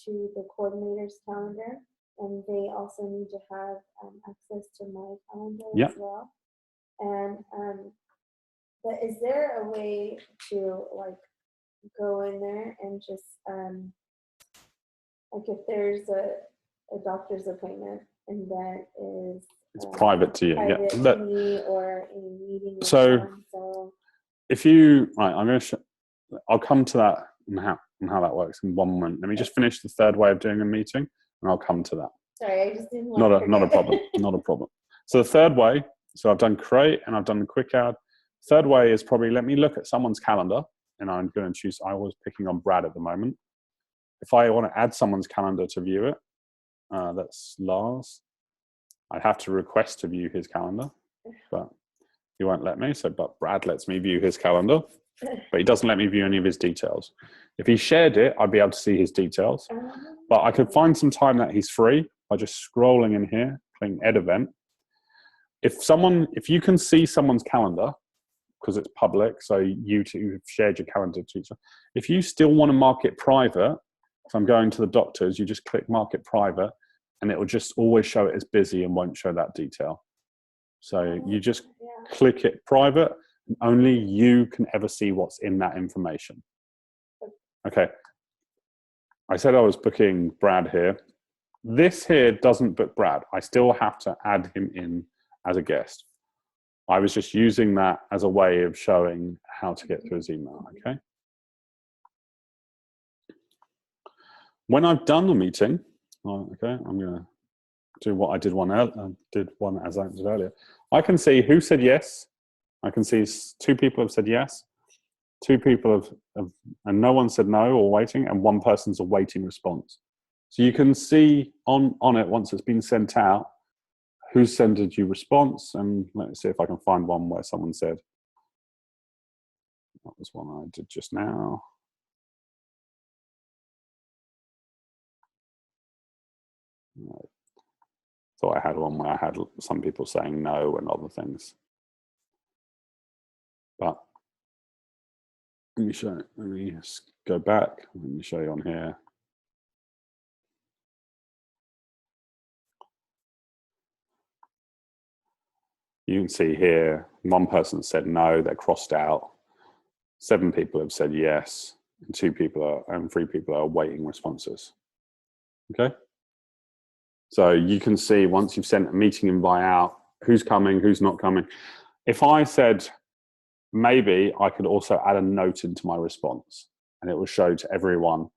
to the coordinator's calendar, and they also need to have access to my calendar Yep. as well. And but is there a way to like go in there and just like if there's a doctor's appointment and that is It's private to you. private Yeah. to me or a meeting with So- so If you, right, I'm going to I'll come to that and how that works in one moment. Let me just finish the third way of doing a meeting and I'll come to that. sorry, I just didn't want Not to a problem, not a problem. So the third way, so I've done create and I've done quick add. Third way is probably let me look at someone's calendar and I'm going to choose, I was picking on Brad at the moment. If I want to add someone's calendar to view it, that's Lars. I'd have to request to view his calendar, but he won't let me. So, but Brad lets me view his calendar, but he doesn't let me view any of his details. If he shared it, I'd be able to see his details. But I could find some time that he's free by just scrolling in here, clicking Add Event. If you can see someone's calendar, because it's public, so you two have shared your calendar to each other. If you still want to mark it private, if I'm going to the doctors, you just click Mark It Private, and it will just always show it as busy and won't show that detail. So you just click it private, and only you can ever see what's in that information. Okay. I said I was booking Brad here. This here doesn't book Brad. I still have to add him in as a guest. I was just using that as a way of showing how to get to his email, okay? When I've done the meeting, okay, I'm gonna do what I did one as I did earlier. I can see who said yes. I can see 2 people have said yes. 2 people have and no one said no or waiting, and 1 person's awaiting response. So you can see on it once it's been sent out, who sent you response, and let's see if I can find one where someone said, that was one I did just now. Thought I had one where I had some people saying no and other things. But let me just go back. Let me show you on here. You can see here, 1 person said no, they're crossed out. 7 people have said yes, and 3 people are awaiting responses. Okay? So you can see once you've sent a meeting invite out, who's coming, who's not coming. If I said maybe, I could also add a note into my response, and it will show to everyone,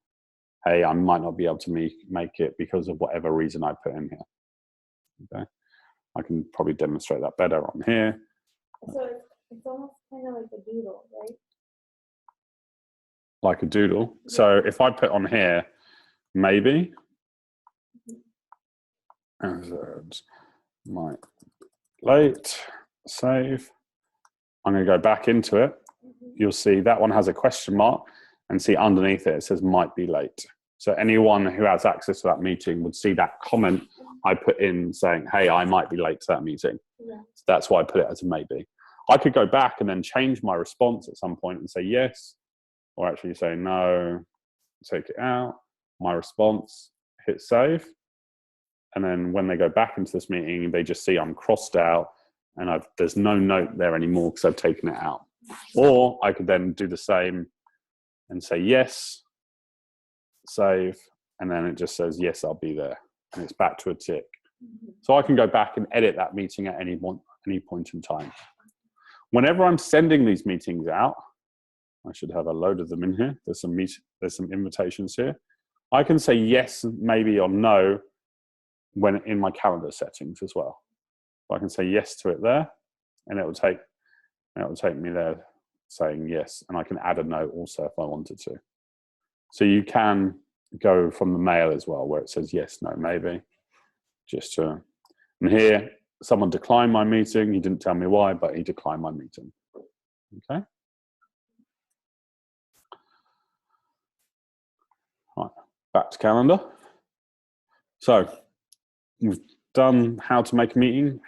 hey, I might not be able to make it because of whatever reason I put in here. Okay? I can probably demonstrate that better on here. so it's almost kind of like a doodle, right? Like a doodle. So if I put on here, maybe, might late, save. I'm going to go back into it. You'll see that one has a question mark, and see underneath it, it says might be late. So anyone who has access to that meeting would see that comment I put in saying, hey, I might be late to that meeting. Yeah. So that's why I put it as a maybe. I could go back and then change my response at some point and say yes, or actually say no, take it out, my response, hit save. And then when they go back into this meeting, they just see I'm crossed out and there's no note there anymore because I've taken it out. Or I could then do the same and say yes, save, and then it just says, yes, I'll be there. And it's back to a tick. So I can go back and edit that meeting at any point in time. Whenever I'm sending these meetings out, I should have a load of them in here. There's some invitations here. I can say yes, maybe, or no when in my calendar settings as well. So I can say yes to it there, and it will take me there saying yes, and I can add a note also if I wanted to. So you can go from the mail as well, where it says yes, no, maybe. And here, someone declined my meeting. He didn't tell me why, but he declined my meeting. Okay. Right, back to calendar. So we've done how to make a meeting,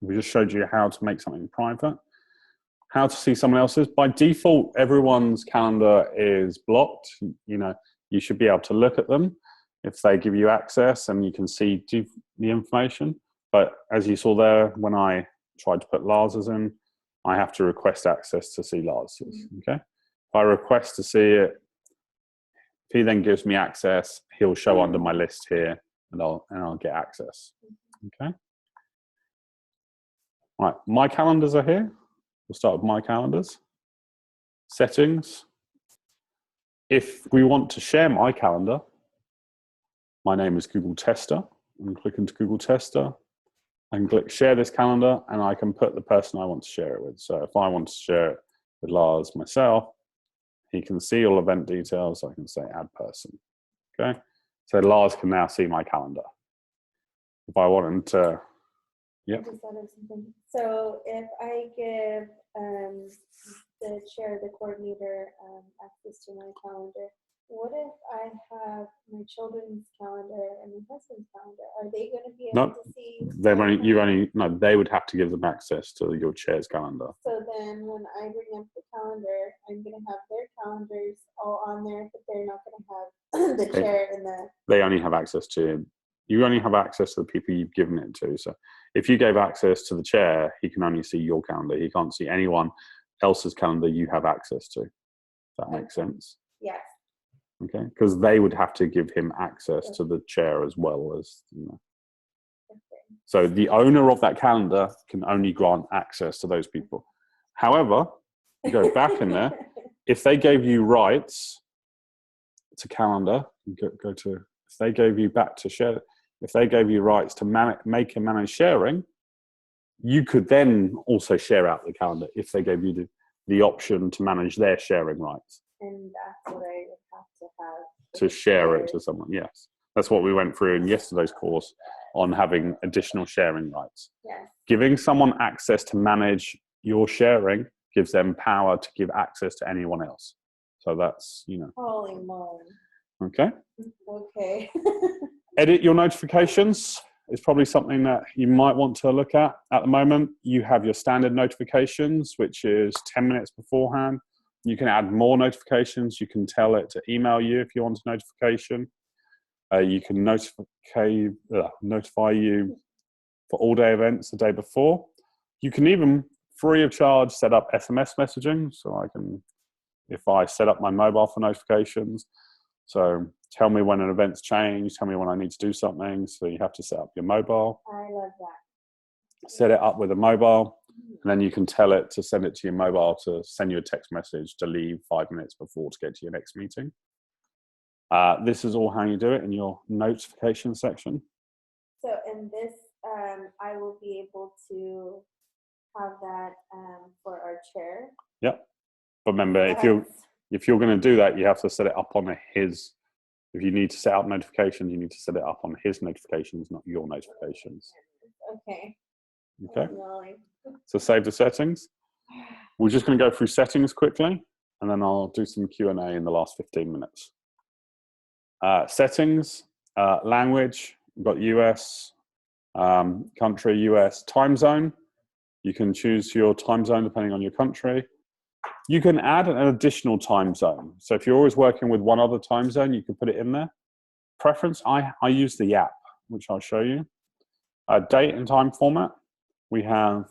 we just showed you how to make something private, how to see someone else's. By default, everyone's calendar is blocked. You should be able to look at them if they give you access and you can see the information. But as you saw there, when I tried to put Lars's in, I have to request access to see Lars's, okay? If I request to see it, if he then gives me access, he'll show under my list here and I'll get access, okay? All right, my calendars are here. We'll start with my calendars. Settings. If we want to share my calendar, my name is Google Tester. I'm click into Google Tester. I can click share this calendar and I can put the person I want to share it with. So if I want to share it with Lars myself, he can see all event details. I can say add person, okay? So Lars can now see my calendar. If I want him to, I just thought of something. So if I give the chair, the coordinator, access to my calendar, what if I have my children's calendar and my husband's calendar? Are they going to be able to see? They would have to give them access to your chair's calendar. So then when I bring up the calendar, I'm going to have their calendars all on there, but they're not going to have the chair and the... They only have access to, you only have access to the people you've given it to. So if you gave access to the chair, he can only see your calendar. He can't see anyone else's calendar you have access to. Does that make sense? Yes. Okay, because they would have to give him access to the chair as well as, So the owner of that calendar can only grant access to those people. However, you go back in there, if they gave you rights to calendar, if they gave you back to share, if they gave you rights to make and manage sharing, you could then also share out the calendar if they gave you the option to manage their sharing rights. And that's what I would have to have. To share it to someone, yes. That's what we went through in yesterday's course on having additional sharing rights. Yes. Giving someone access to manage your sharing gives them power to give access to anyone else. So that's, Holy moly. Okay. Okay. Edit your notifications is probably something that you might want to look at. At the moment, you have your standard notifications, which is 10 minutes beforehand. You can add more notifications. You can tell it to email you if you want a notification. You can notify you for all-day events the day before. You can even, free of charge, set up SMS messaging. So I can, if I set up my mobile for notifications, so tell me when an event's changed, tell me when I need to do something. So you have to set up your mobile. I love that. Set it up with a mobile, and then you can tell it to send it to your mobile to send you a text message to leave 5 minutes before to get to your next meeting. This is all how you do it in your notification section. So in this, I will be able to have that for our chair. Yep. But remember, if you're going to do that, you have to set it up on his. If you need to set up notifications, you need to set it up on his notifications, not your notifications. Okay. Okay. So save the settings. We're just going to go through settings quickly, and then I'll do some Q&A in the last 15 minutes. Settings, language, we've got US, country, US, time zone. You can choose your time zone depending on your country. You can add an additional time zone. So if you're always working with one other time zone, you can put it in there. Preference, I use the app, which I'll show you. Date and time format. We have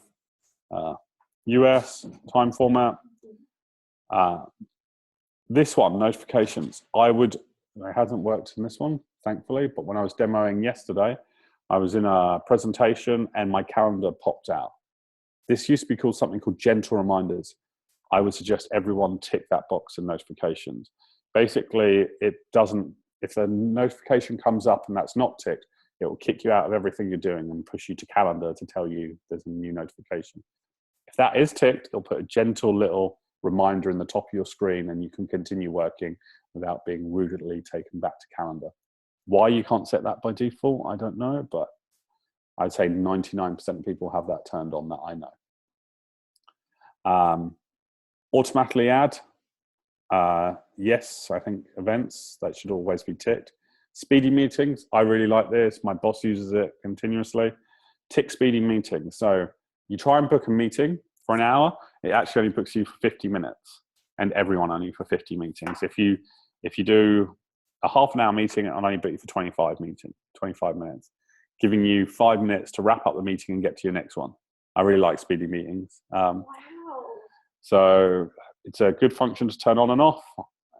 US time format. This one, notifications. It hasn't worked in this one, thankfully, but when I was demoing yesterday, I was in a presentation and my calendar popped out. This used to be called something called gentle reminders. I would suggest everyone tick that box in notifications. Basically, it doesn't, if a notification comes up and that's not ticked, it will kick you out of everything you're doing and push you to calendar to tell you there's a new notification. If that is ticked, it'll put a gentle little reminder in the top of your screen and you can continue working without being rudely taken back to calendar. Why you can't set that by default, I don't know, but I'd say 99% of people have that turned on that I know. Automatically add. Yes, I think events, that should always be ticked. Speedy meetings, I really like this. My boss uses it continuously. Tick speedy meetings. So you try and book a meeting for an hour, it actually only books you for 50 minutes and everyone only for 50 meetings. If you do a half an hour meeting, it'll only book you for 25 minutes, giving you 5 minutes to wrap up the meeting and get to your next one. I really like speedy meetings. Wow. So it's a good function to turn on and off.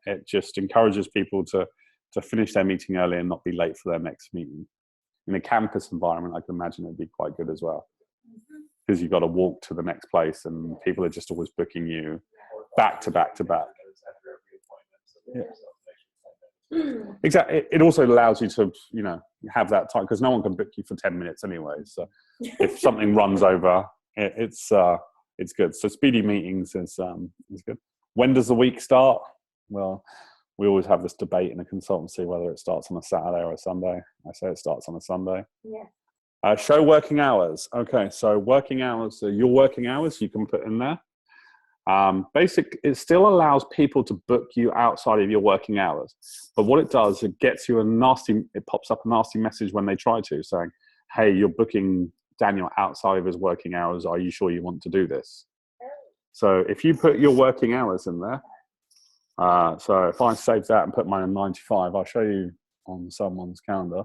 It just encourages people to finish their meeting early and not be late for their next meeting. In a campus environment, I can imagine it'd be quite good as well. Because you've got to walk to the next place and people are just always booking you back to back to back. Yeah. Exactly. It also allows you to, have that time because no one can book you for 10 minutes anyway. So if something runs over, it's good. So speedy meetings is good. When does the week start? Well, we always have this debate in a consultancy whether it starts on a Saturday or a Sunday. I say it starts on a Sunday. Yeah. Show working hours. Okay, so working hours, your working hours you can put in there. It still allows people to book you outside of your working hours. But what it does, it pops up a nasty message when they try to, saying, hey, you're booking Daniel outside of his working hours. Are you sure you want to do this? So if you put your working hours in there, so if I save that and put mine in 95, I'll show you on someone's calendar.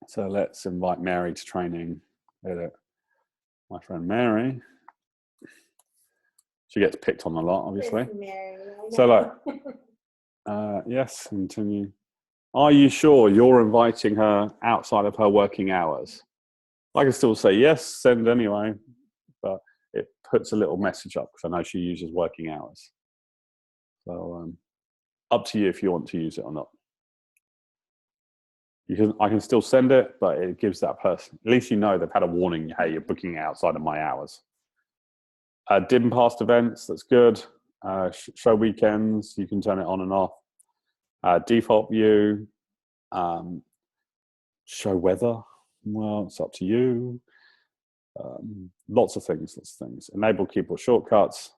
So let's invite Mary to training. My friend Mary. She gets picked on a lot, obviously. Mary, So yes, continue. Are you sure you're inviting her outside of her working hours? I can still say yes, send anyway, but it puts a little message up because I know she uses working hours. So up to you if you want to use it or not. I can still send it, but it gives that person, at least they've had a warning, hey, you're booking outside of my hours. Dim past events, that's good. Show weekends, you can turn it on and off. Default view, show weather, well, it's up to you. Lots of things. Enable keyboard shortcuts.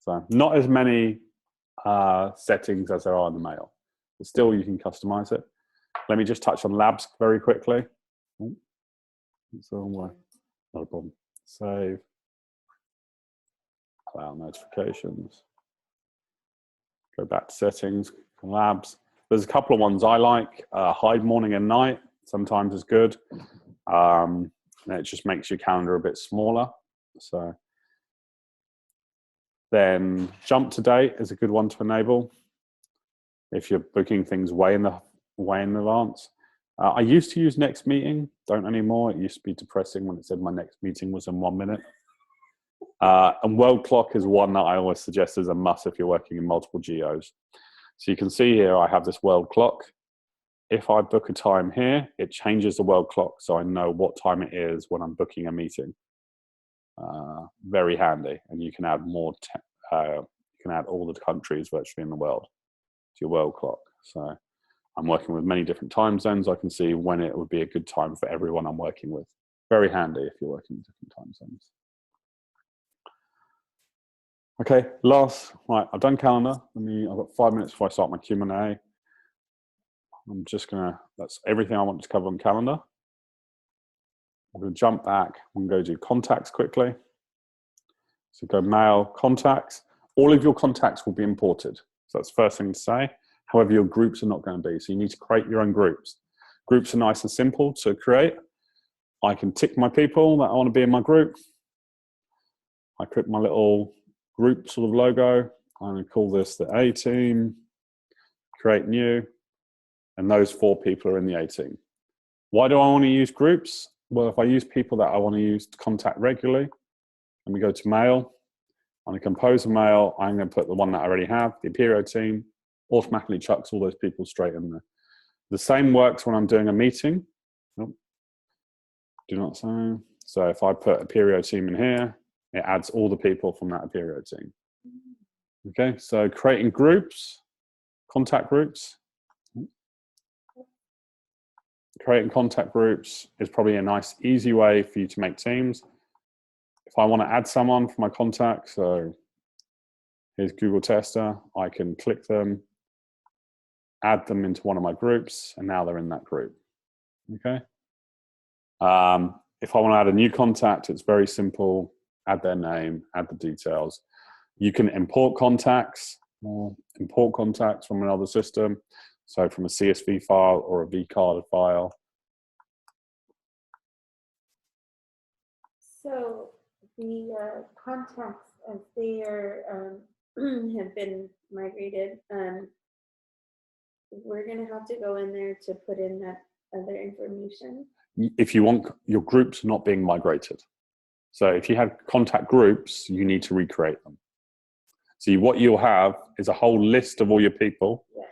So not as many settings as there are in the mail, but still you can customize it. Let me just touch on labs very quickly. So not a problem. Save. Allow notifications. Go back to settings, labs. There's a couple of ones I like. Hide morning and night sometimes is good. And it just makes your calendar a bit smaller. So then jump to date is a good one to enable if you're booking things way in advance. I used to use next meeting, don't anymore. It used to be depressing when it said my next meeting was in 1 minute. And world clock is one that I always suggest is a must if you're working in multiple geos. So you can see here I have this world clock. If I book a time here, it changes the world clock so I know what time it is when I'm booking a meeting. Very handy, and you can add more. You can add all the countries virtually in the world to your world clock. So I'm working with many different time zones. I can see when it would be a good time for everyone I'm working with. Very handy if you're working in different time zones. Okay, right, I've done calendar. I've got 5 minutes before I start my Q&A. I'm just that's everything I want to cover on calendar. I'm gonna jump back and go do contacts quickly. So go mail, contacts. All of your contacts will be imported. So that's the first thing to say. However, your groups are not going to be. So you need to create your own groups. Groups are nice and simple to create. I can tick my people that I want to be in my group. I click my little group sort of logo. I'm going to call this the A team, create new, and those 4 people are in the A team. Why do I want to use groups? Well, if I use people that I want to use to contact regularly, and we go to mail, I'm going to compose a mail, I'm going to put the one that I already have, the Aperio team, automatically chucks all those people straight in there. The same works when I'm doing a meeting. Nope. Do not say. So if I put Aperio team in here, it adds all the people from that Aperio team. Okay, so creating groups, contact groups. Creating contact groups is probably a nice, easy way for you to make teams. If I want to add someone for my contact, so here's Google Tester, I can click them, add them into one of my groups, and now they're in that group. Okay. If I want to add a new contact, it's very simple. Add their name, add the details. You can import contacts or import contacts from another system. So from a CSV file or a vCard file. So the contacts, as they are have been migrated, we're gonna have to go in there to put in that other information. If you want your groups not being migrated. So if you have contact groups, you need to recreate them. So what you'll have is a whole list of all your people. Yeah.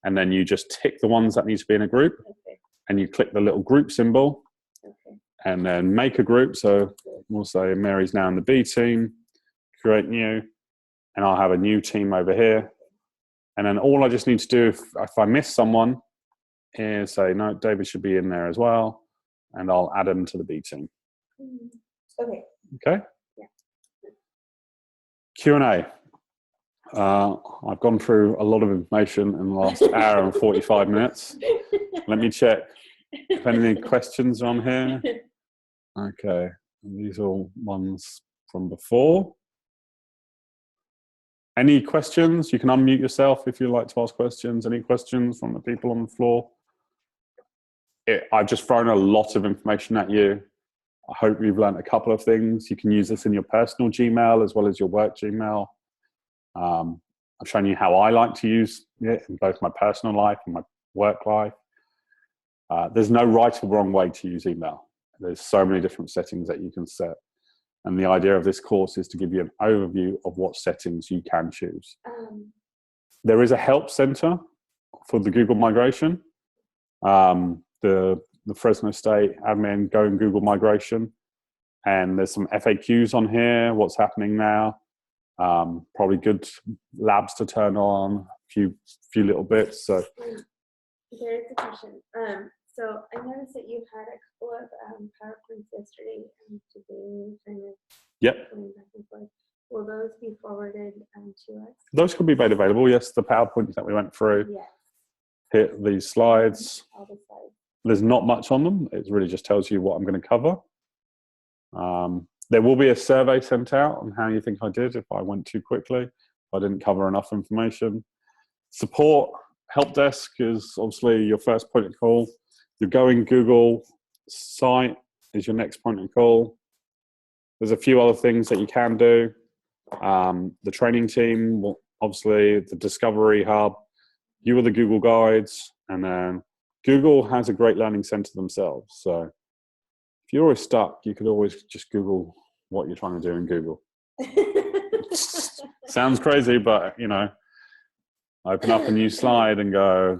And then you just tick the ones that need to be in a group. Okay. And you click the little group symbol. Okay. And then make a group. So we'll say Mary's now in the B team, create new, and I'll have a new team over here. And then all I just need to do if I miss someone is say, no, David should be in there as well. And I'll add him to the B team. Okay. Okay? Yeah. Q&A. I've gone through a lot of information in the last hour and 45 minutes. Let me check if any questions are on here. Okay, these are all ones from before. Any questions? You can unmute yourself if you'd like to ask questions. Any questions from the people on the floor? I've just thrown a lot of information at you. I hope you've learned a couple of things. You can use this in your personal Gmail as well as your work Gmail. I've shown you how I like to use it in both my personal life and my work life. There's no right or wrong way to use email. There's so many different settings that you can set. And the idea of this course is to give you an overview of what settings you can choose. There is a help center for the Google migration. The Fresno State admin Go and Google migration. And there's some FAQs on here, what's happening now. Probably good labs to turn on, a few little bits. So there is a question. So I noticed that you had a couple of PowerPoints yesterday and today, kind of yep. going back and forth. Will those be forwarded to us? Those could be made available. Yes, the PowerPoints that we went through. Yes. Hit these slides. All the slides. There's not much on them. It really just tells you what I'm going to cover. There will be a survey sent out on how you think I did if I went too quickly, if I didn't cover enough information. Support, help desk is obviously your first point of call. Your Going Google site is your next point of call. There's a few other things that you can do. The training team, obviously the Discovery Hub, you are the Google Guides, and then Google has a great learning center themselves. So if you're always stuck, you could always just Google what you're trying to do in Google. Sounds crazy, but open up a new slide and go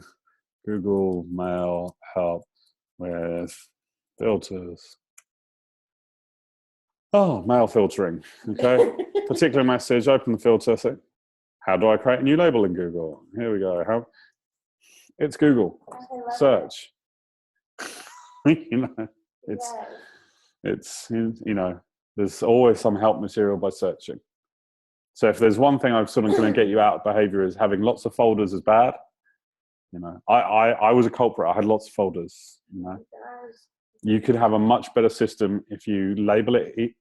Google Mail help with filters. Oh, mail filtering. Okay. Particular message, open the filter. Say, how do I create a new label in Google? Here we go. It's Google. Search. It's there's always some help material by searching. So if there's one thing I'm sort of going to get you out of behavior is having lots of folders is bad. I was a culprit. I had lots of folders. You could have a much better system if you label it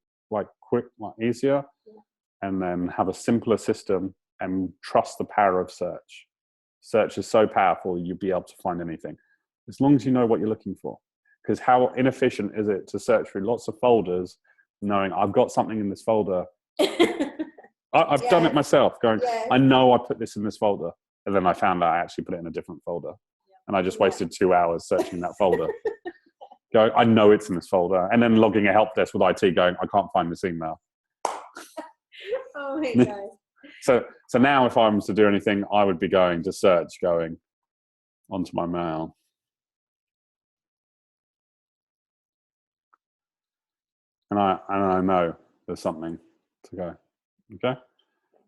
quick, easier, and then have a simpler system and trust the power of search. Search is so powerful, you'll be able to find anything, as long as you know what you're looking for. Because how inefficient is it to search through lots of folders, knowing I've got something in this folder. I've done it myself, going, Yes. I know I put this in this folder. And then I found out I actually put it in a different folder. And I just wasted 2 hours searching that folder. Going, I know it's in this folder. And then logging a help desk with IT going, I can't find this email. Oh my God. So now if I was to do anything, I would be going to search, going onto my mail. And I know there's something to go. Okay?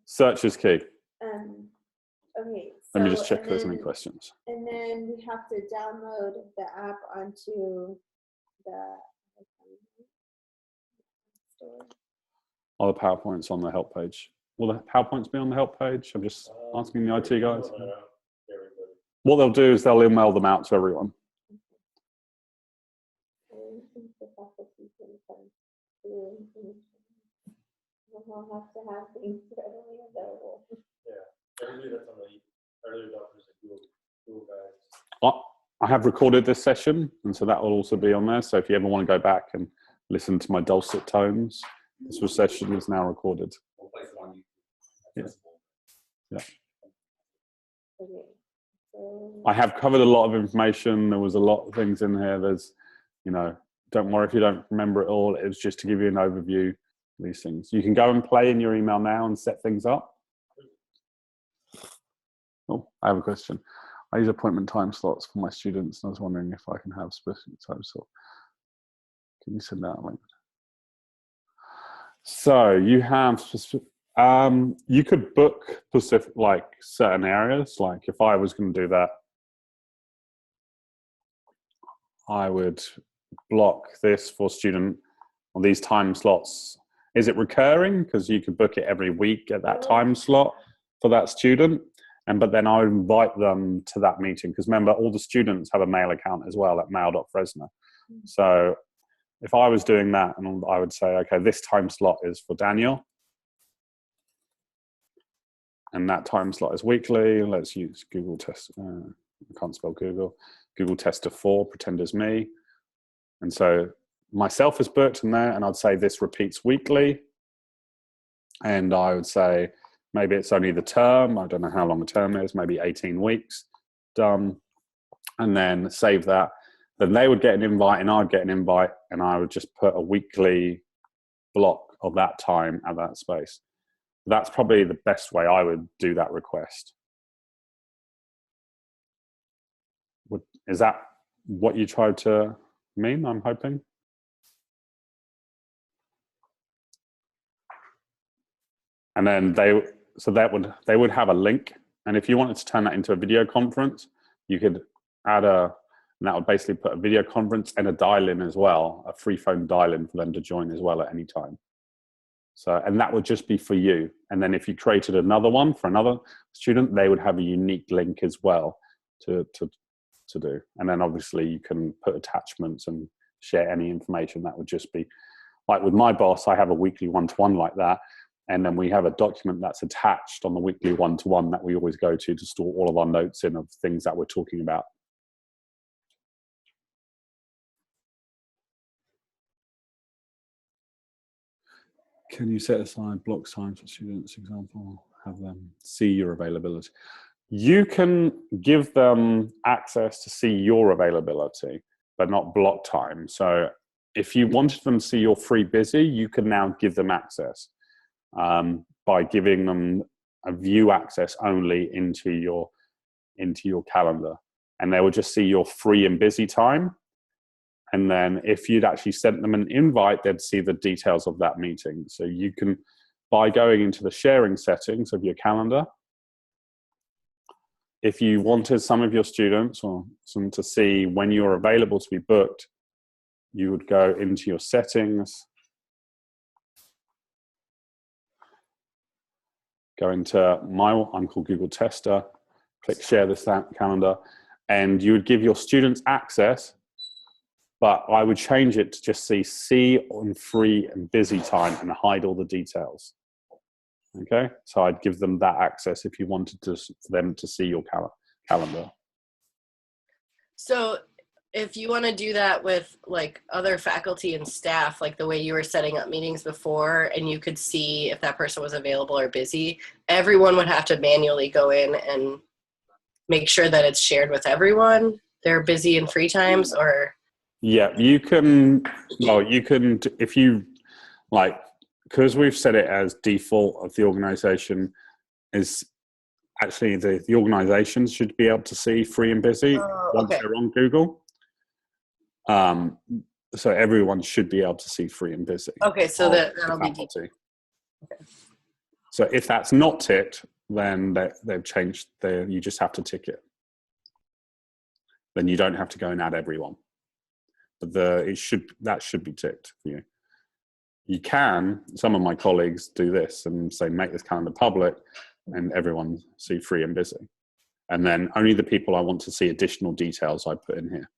Search is key. Okay. Let me just check and if there's any then- questions. And then we have to download the app onto the store. All the PowerPoints on the help page. Will the PowerPoints be on the help page? I'm just asking the IT guys. What they'll do is they'll email them out to everyone. We'll have to have things readily available. Everybody that's on the early adopters and Google guys. I have recorded this session, and so that will also be on there. So if you ever want to go back and listen to my dulcet tones, this session is now recorded. We'll place it on Yeah. YouTube. Okay. So, I have covered a lot of information. There was a lot of things in here. There's, don't worry if you don't remember it all. It's just to give you an overview of these things. You can go and play in your email now and set things up. Oh, I have a question. I use appointment time slots for my students, and I was wondering if I can have specific time slot. Can you send that a link? So you have specific, you could book specific, like certain areas. Like if I was going to do that, I would block this for student on these time slots. Is it recurring? Because you could book it every week at that time slot for that student. But then I would invite them to that meeting, because remember, all the students have a mail account as well at mail.fresno. So if I was doing that, and I would say, okay, this time slot is for Daniel, and that time slot is weekly. Let's use Google Test. I can't spell Google. Google Tester 4, pretend as me. And so myself is booked in there, and I'd say this repeats weekly. And I would say, maybe it's only the term. I don't know how long the term is, maybe 18 weeks. Done. And then save that. Then they would get an invite and I'd get an invite, and I would just put a weekly block of that time at that space. That's probably the best way I would do that request. Is that what you tried to mean, I'm hoping? And then they would have a link, and if you wanted to turn that into a video conference, you could add and that would basically put a video conference and a dial-in as well, a free phone dial-in for them to join as well at any time. So, and that would just be for you. And then if you created another one for another student, they would have a unique link as well to do. And then obviously you can put attachments and share any information. That would just be like with my boss, I have a weekly one-to-one like that. And then we have a document that's attached on the weekly one-to-one that we always go to store all of our notes in of things that we're talking about. Can you set aside block times for students, example, have them see your availability? You can give them access to see your availability, but not block time. So if you wanted them to see your free busy, you can now give them access by giving them a view access only into your calendar. And they will just see your free and busy time. And then if you'd actually sent them an invite, they'd see the details of that meeting. So you can, by going into the sharing settings of your calendar, if you wanted some of your students or some to see when you're available to be booked, you would go into your settings, go into I'm called Google Tester, click share this calendar, and you would give your students access, but I would change it to just see on free and busy time and hide all the details. Okay, so I'd give them that access if you wanted for them to see your calendar. So if you want to do that with like other faculty and staff, like the way you were setting up meetings before, and you could see if that person was available or busy, everyone would have to manually go in and make sure that it's shared with everyone. They're busy in free times, or Yeah, you can. Well, you can if you like, because we've set it as default of the organization is actually the organizations should be able to see free and busy once okay. they're on Google. So everyone should be able to see free and busy. Okay, so that'll be faculty. So if that's not ticked, then they've changed. You just have to tick it. Then you don't have to go and add everyone. But that should be ticked for you. You can. Some of my colleagues do this and say make this calendar public, and everyone see free and busy, and then only the people I want to see additional details I put in here.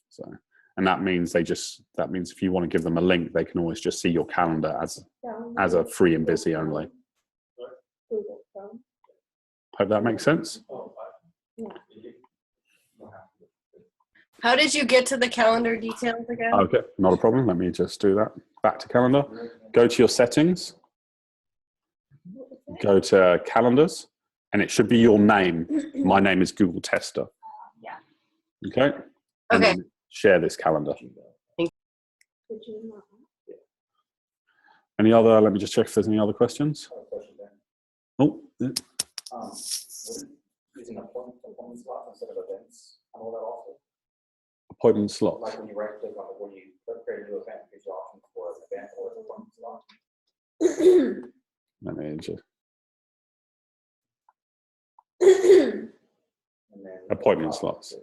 So, and that means if you want to give them a link, they can always just see your calendar as a free and busy only. Hope that makes sense. How did you get to the calendar details again? Okay, not a problem. Let me just do that. Back to calendar. Go to your settings. Go to calendars, and it should be your name. My name is Google Tester. Yeah. Okay. And Okay. then share this calendar. Any other? Let me just check if there's any other questions. Oh, yeah. Using appointment slots instead of events and all that also. Appointment slots. Like when you right click on it, when you create a new event, it gives you options for an event or an appointment slot. Let me just. Appointment slots.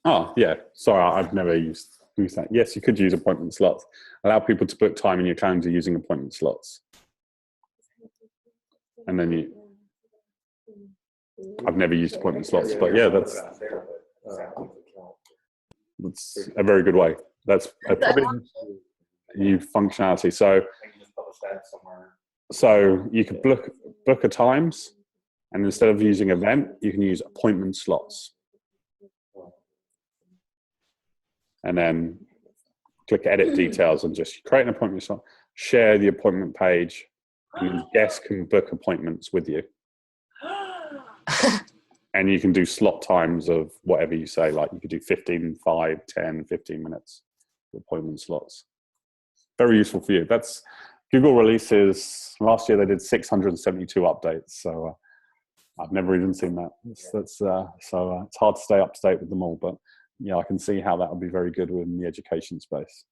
Oh, yeah. Sorry, I've never used that. Yes, you could use appointment slots. Allow people to book time in your calendar using appointment slots. And then I've never used appointment slots, but yeah, that's a very good way. That's probably new functionality. So you could book a times, and instead of using event, you can use appointment slots. And then click edit details and just create an appointment slot, share the appointment page, and then guests can book appointments with you. And you can do slot times of whatever you say, like you could do 15, 5, 10, 15 minutes appointment slots. Very useful for you. That's Google releases. Last year they did 672 updates. So I've never even seen that. It's hard to stay up to date with them all, but yeah, I can see how that would be very good within the education space.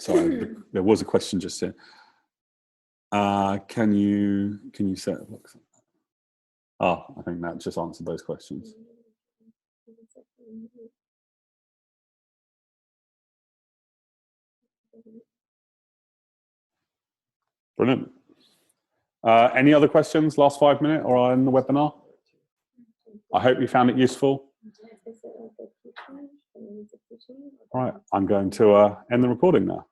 Sorry, there was a question just here. Can you set? Oh, I think that just answered those questions. Brilliant. Any other questions? Last 5 minutes or in the webinar? I hope you found it useful. All right, I'm going to end the recording now.